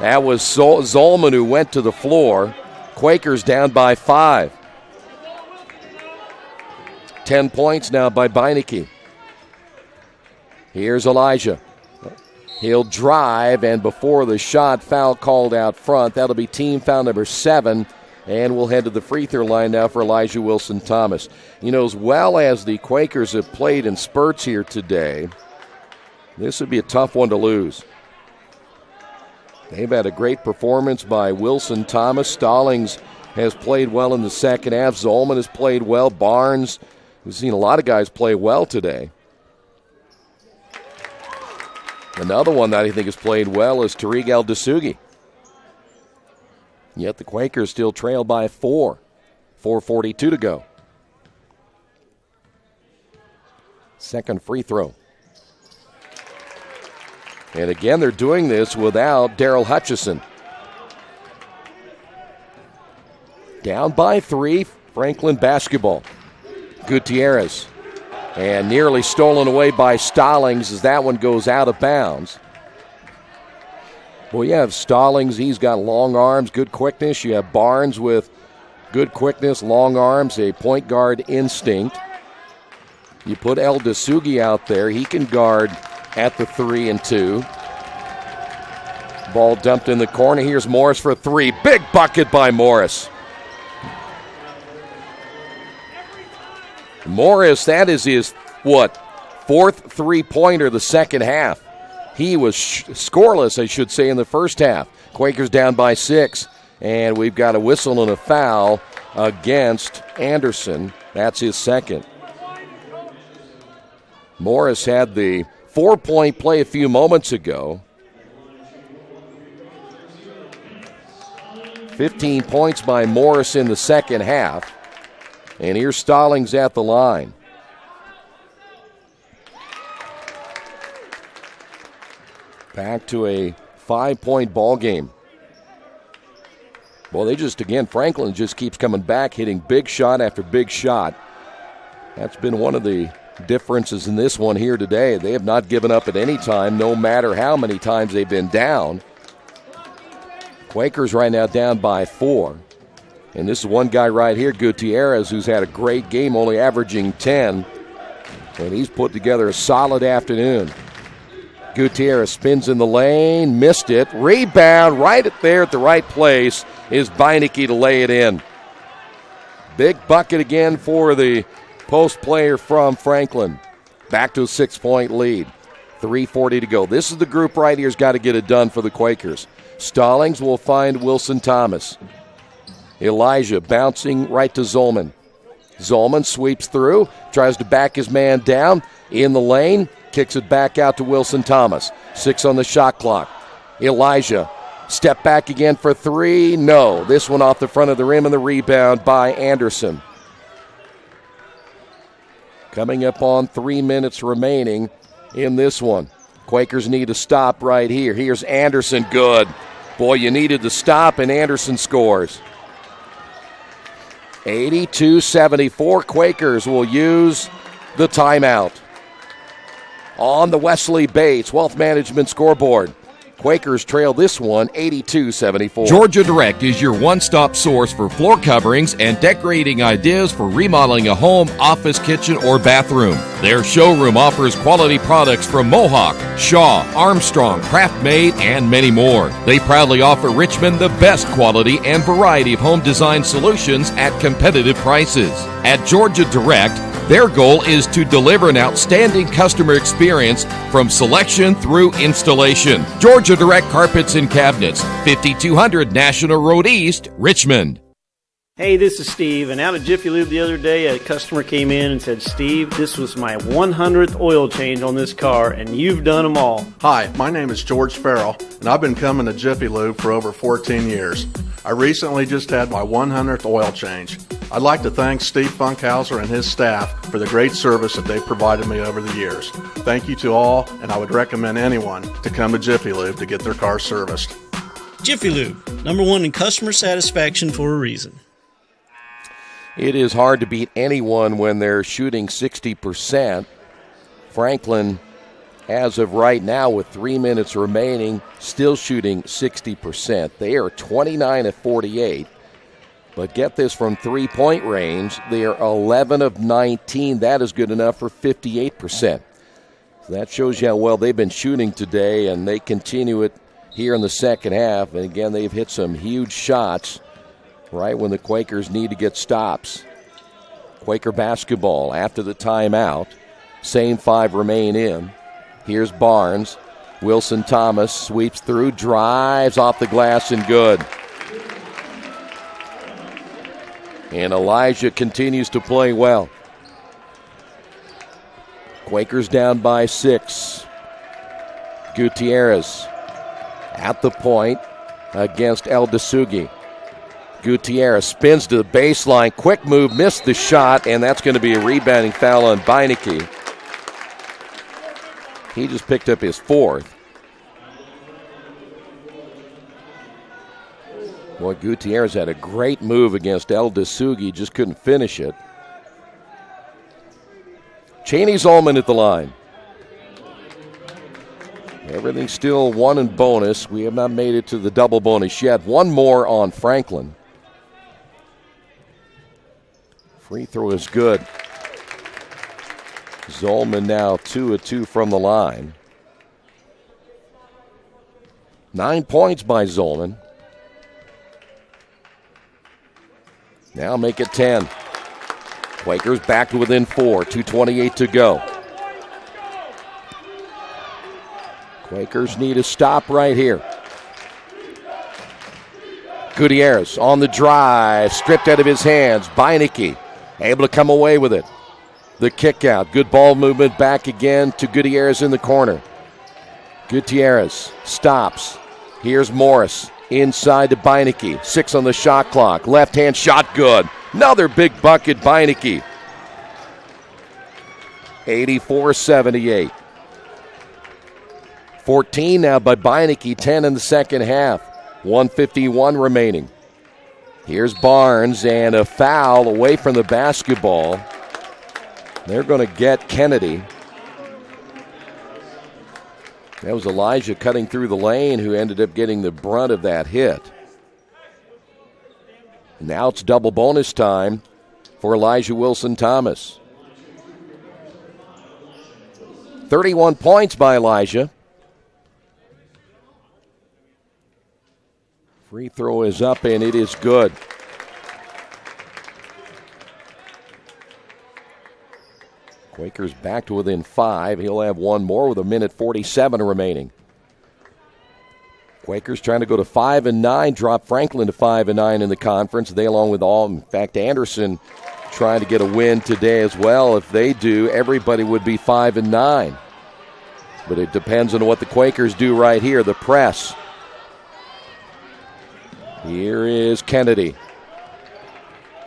Speaker 1: That was Zolman who went to the floor. Quakers down by 5. 10 points now by Beinecke. Here's Elijah. He'll drive, and before the shot, foul called out front. That'll be team foul number 7, and we'll head to the free throw line now for Elijah Wilson-Thomas. You know, as well as the Quakers have played in spurts here today, this would be a tough one to lose. They've had a great performance by Wilson-Thomas. Stallings has played well in the second half. Zolman has played well. Barnes, we've seen a lot of guys play well today. Another one that I think has played well is Tariq El Dasugi. Yet the Quakers still trail by 4. 4:42 to go. Second free throw. And again, they're doing this without Daryl Hutchison. Down by 3, Franklin basketball. Gutierrez. And nearly stolen away by Stallings as that one goes out of bounds. Well, you have Stallings. He's got long arms, good quickness. You have Barnes with good quickness, long arms, a point guard instinct. You put El Dasugi out there. He can guard at the 3 and 2. Ball dumped in the corner. Here's Morris for 3. Big bucket by Morris. Morris, that is his, 4th three-pointer the second half. He was scoreless, I should say, in the first half. Quakers down by 6. And we've got a whistle and a foul against Anderson. That's his second. Morris had the 4-point play a few moments ago. 15 points by Morris in the second half. And here's Stallings at the line. Back to a 5-point ball game. Well, Franklin just keeps coming back, hitting big shot after big shot. That's been one of the differences in this one here today. They have not given up at any time, no matter how many times they've been down. Quakers right now down by 4. And this is one guy right here, Gutierrez, who's had a great game, only averaging 10. And he's put together a solid afternoon. Gutierrez spins in the lane, missed it. Rebound right there at the right place is Beinecke to lay it in. Big bucket again for the post player from Franklin. Back to a 6-point lead. 3:40 to go. This is the group right here's got to get it done for the Quakers. Stallings will find Wilson Thomas. Elijah bouncing right to Zolman. Zolman sweeps through, tries to back his man down in the lane, kicks it back out to Wilson Thomas. 6 on the shot clock. Elijah, step back again for 3. No, this one off the front of the rim and the rebound by Anderson. Coming up on 3 minutes remaining in this one. Quakers need to stop right here. Here's Anderson, good. Boy, you needed to stop, and Anderson scores. 82-74. Quakers will use the timeout. On the Wesley Bates Wealth Management scoreboard, Quakers trail this one 82-74.
Speaker 15: Georgia Direct is your one-stop source for floor coverings and decorating ideas for remodeling a home, office, kitchen, or bathroom. Their showroom offers quality products from Mohawk, Shaw, Armstrong, Craft-Made, and many more. They proudly offer Richmond the best quality and variety of home design solutions at competitive prices. At Georgia Direct, their goal is to deliver an outstanding customer experience from selection through installation. Georgia Direct Carpets and Cabinets, 5200 National Road East, Richmond.
Speaker 19: Hey, this is Steve, and out at Jiffy Lube the other day, a customer came in and said, Steve, this was my 100th oil change on this car, and you've done them all.
Speaker 13: Hi, my name is George Farrell, and I've been coming to Jiffy Lube for over 14 years. I recently just had my 100th oil change. I'd like to thank Steve Funkhauser and his staff for the great service that they've provided me over the years. Thank you to all, and I would recommend anyone to come to Jiffy Lube to get their car serviced.
Speaker 20: Jiffy Lube, #1 in customer satisfaction for a reason.
Speaker 1: It is hard to beat anyone when they're shooting 60%. Franklin, as of right now, with 3 minutes remaining, still shooting 60%. They are 29 of 48. But get this, from three-point range, they are 11 of 19. That is good enough for 58%. So that shows you how well they've been shooting today, and they continue it here in the second half. And again, they've hit some huge shots right when the Quakers need to get stops. Quaker basketball after the timeout. Same 5 remain in. Here's Barnes. Wilson Thomas sweeps through, drives off the glass, and good. And Elijah continues to play well. Quakers down by 6. Gutierrez at the point against El Dasugi. Gutierrez spins to the baseline. Quick move, missed the shot, and that's going to be a rebounding foul on Beinecke. He just picked up his 4th. Boy, Gutierrez had a great move against El Dasugi, just couldn't finish it. Cheney-Zolman at the line. Everything's still 1 in bonus. We have not made it to the double bonus yet. 1 more on Franklin. Free throw is good. Zolman now 2 of 2 from the line. 9 points by Zolman. Now make it 10. Quakers back to within 4. 2:28 to go. Quakers need a stop right here. Gutierrez on the drive, stripped out of his hands. Beinecke able to come away with it. The kick out. Good ball movement back again to Gutierrez in the corner. Gutierrez stops. Here's Morris inside to Beinecke. 6 on the shot clock. Left hand shot good. Another big bucket, Beinecke. 84-78. 14 now by Beinecke, 10 in the second half. 1:51 remaining. Here's Barnes and a foul away from the basketball. They're going to get Kennedy. That was Elijah cutting through the lane who ended up getting the brunt of that hit. Now it's double bonus time for Elijah Wilson-Thomas. 31 points by Elijah. Free throw is up and it is good. Quakers back to within 5. He'll have one more with 1:47 remaining. Quakers trying to go to 5-9, drop Franklin to 5-9 in the conference. They, along with in fact, Anderson, trying to get a win today as well. If they do, everybody would be 5-9. But it depends on what the Quakers do right here. The press. Here is Kennedy.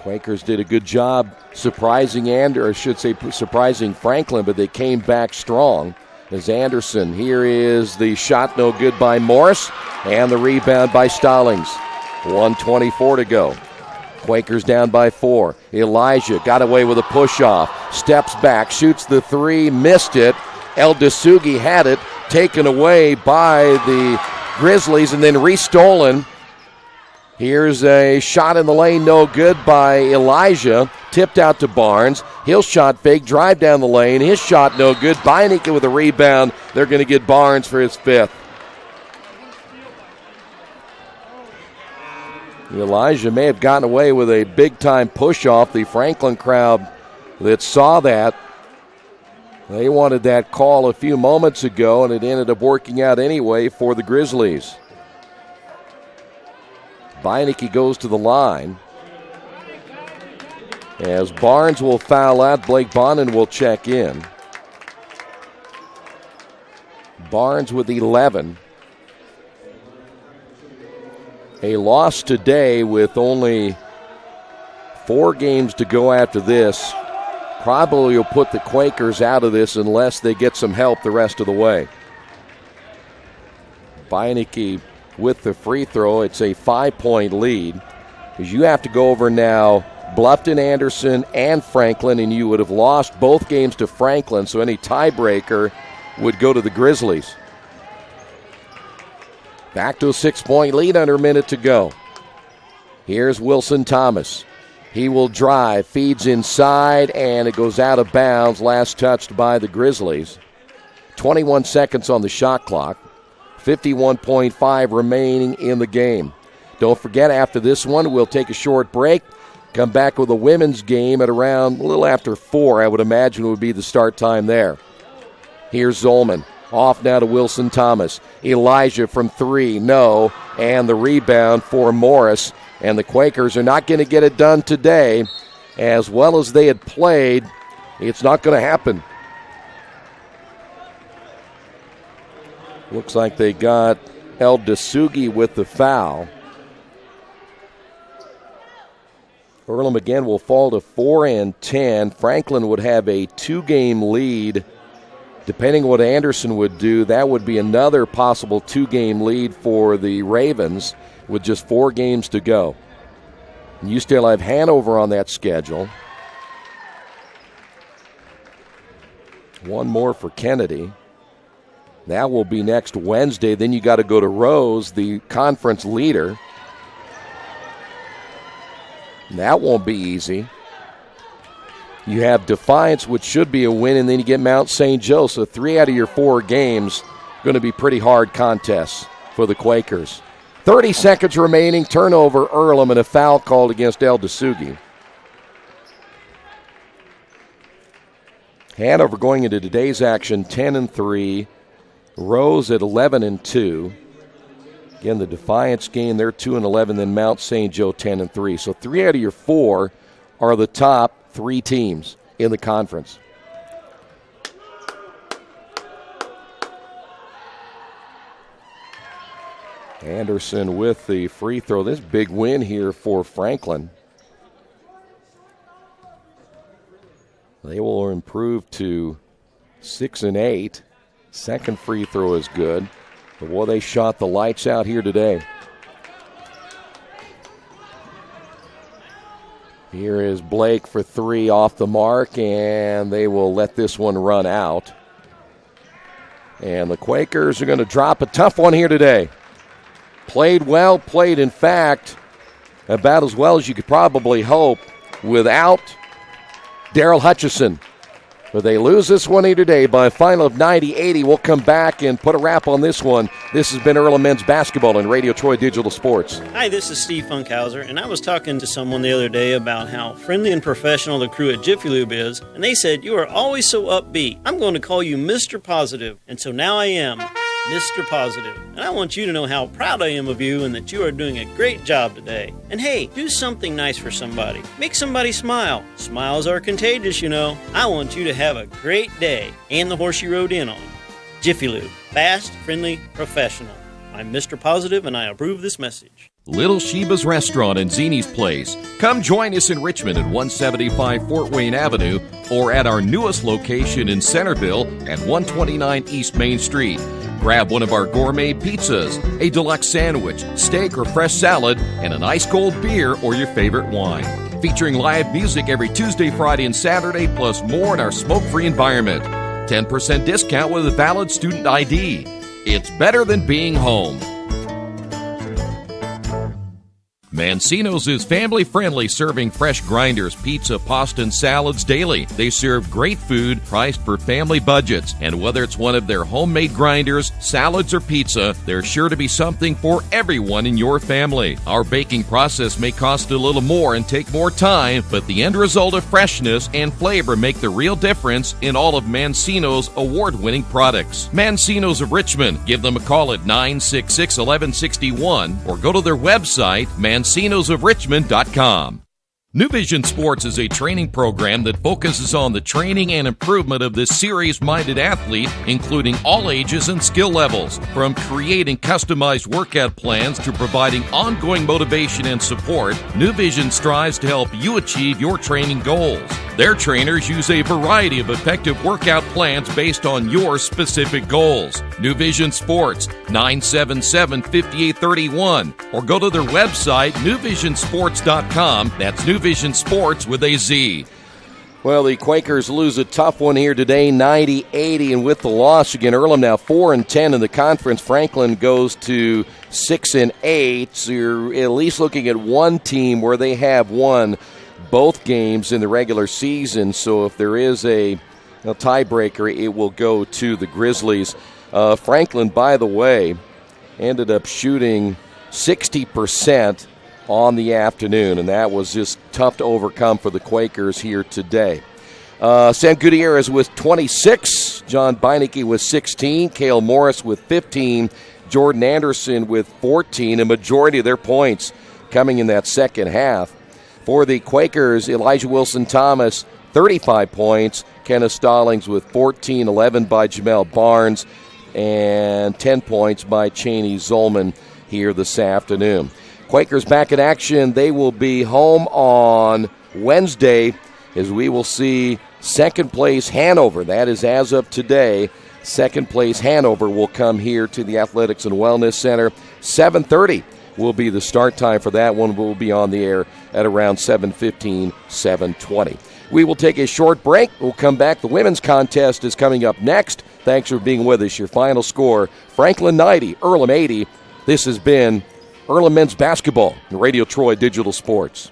Speaker 1: Quakers did a good job surprising surprising Franklin, but they came back strong. As Anderson, here is the shot, no good by Morris, and the rebound by Stallings. 1:24 to go. Quakers down by 4. Elijah got away with a push-off, steps back, shoots the 3, missed it. El Dasugi had it, taken away by the Grizzlies, and then restolen. Here's a shot in the lane, no good by Elijah. Tipped out to Barnes. He'll shot fake, drive down the lane. His shot no good. Beinecke with a rebound. They're going to get Barnes for his 5th. Elijah may have gotten away with a big-time push-off. The Franklin crowd that saw that, they wanted that call a few moments ago, and it ended up working out anyway for the Grizzlies. Beinecke goes to the line. As Barnes will foul out, Blake Bonin will check in. Barnes with 11. A loss today with only 4 games to go after this probably will put the Quakers out of this unless they get some help the rest of the way. Beinecke with the free throw. It's a 5-point lead. Because you have to go over now Bluffton, Anderson, and Franklin, and you would have lost both games to Franklin, so any tiebreaker would go to the Grizzlies. Back to a 6-point lead under a minute to go. Here's Wilson-Thomas. He will drive, feeds inside, and it goes out of bounds, last touched by the Grizzlies. 21 seconds on the shot clock. 51.5 remaining in the game. Don't forget, after this one, we'll take a short break. Come back with a women's game at around a little after 4, I would imagine would be the start time there. Here's Zolman. Off now to Wilson-Thomas. Elijah from 3, no. And the rebound for Morris. And the Quakers are not going to get it done today. As well as they had played, it's not going to happen. Looks like they got El Dasugi with the foul. Earlham again will fall to 4-10. Franklin would have a 2-game lead. Depending on what Anderson would do, that would be another possible 2-game lead for the Ravens with just 4 games to go. And you still have Hanover on that schedule. One more for Kennedy. That will be next Wednesday. Then you got to go to Rose, the conference leader. That won't be easy. You have Defiance, which should be a win, and then you get Mount St. Joe. So 3 out of your 4 games going to be pretty hard contests for the Quakers. 30 seconds remaining. Turnover, Earlham, and a foul called against El Dasugi. Hanover going into today's action 10-3. Rose at 11-2. Again, the Defiance game, they're 2-11, then Mount St. Joe 10-3. So 3 out of your 4 are the top 3 teams in the conference. Anderson with the free throw. This big win here for Franklin. They will improve to 6-8. Second free throw is good. But boy, they shot the lights out here today. Here is Blake for 3 off the mark, and they will let this one run out. And the Quakers are going to drop a tough one here today. Played well, played, in fact, about as well as you could probably hope without Daryl Hutchison. But they lose this one here today by a final of 90-80. We'll come back and put a wrap on this one. This has been Earlham Men's Basketball on Radio Troy Digital Sports.
Speaker 20: Hi, this is Steve Funkhauser, and I was talking to someone the other day about how friendly and professional the crew at Jiffy Lube is, and they said, "You are always so upbeat. I'm going to call you Mr. Positive." And so now I am Mr. Positive. And I want you to know how proud I am of you and that you are doing a great job today. And hey, do something nice for somebody. Make somebody smile. Smiles are contagious, you know. I want you to have a great day and the horse you rode in on. Jiffy Lube. Fast, friendly, professional. I'm Mr. Positive and I approve this message.
Speaker 15: Little Sheba's Restaurant and Zini's Place. Come join us in Richmond at 175 Fort Wayne Avenue or at our newest location in Centerville at 129 East Main Street. Grab one of our gourmet pizzas, a deluxe sandwich, steak or fresh salad, and an ice-cold beer or your favorite wine. Featuring live music every Tuesday, Friday, and Saturday, plus more in our smoke-free environment. 10% discount with a valid student ID. It's better than being home. Mancino's is family-friendly, serving fresh grinders, pizza, pasta, and salads daily. They serve great food priced for family budgets. And whether it's one of their homemade grinders, salads, or pizza, there's sure to be something for everyone in your family. Our baking process may cost a little more and take more time, but the end result of freshness and flavor make the real difference in all of Mancino's award-winning products. Mancino's of Richmond. Give them a call at 966-1161 or go to their website, mancinosofrichmond.com. New Vision Sports is a training program that focuses on the training and improvement of this serious-minded athlete, including all ages and skill levels. From creating customized workout plans to providing ongoing motivation and support, New Vision strives to help you achieve your training goals. Their trainers use a variety of effective workout plans based on your specific goals. New Vision Sports, 977-5831, or go to their website, newvisionsports.com. That's New Vision Sports with a Z.
Speaker 1: Well, the Quakers lose a tough one here today, 90-80, and with the loss, again, Earlham now 4-10 in the conference. Franklin goes to 6-8, so you're at least looking at one team where they have won both games in the regular season. So if there is a tiebreaker, it will go to the Grizzlies. Franklin, by the way, ended up shooting 60% on the afternoon, and that was just tough to overcome for the Quakers here today. Sam Gutierrez with 26, John Beinecke with 16, Cale Morris with 15, Jordan Anderson with 14, a majority of their points coming in that second half. For the Quakers, Elijah Wilson-Thomas, 35 points, Kenneth Stallings with 14, 11 by Jamel Barnes, and 10 points by Cheney Zolman here this afternoon. Quakers back in action. They will be home on Wednesday as we will see second place Hanover. That is as of today. Second place Hanover will come here to the Athletics and Wellness Center. 7:30 will be the start time for that one. We'll be on the air at around 7:15, 7:20. We will take a short break. We'll come back. The women's contest is coming up next. Thanks for being with us. Your final score, Franklin 90, Earlham 80. This has been Earlham Men's Basketball on Radio Troy Digital Sports.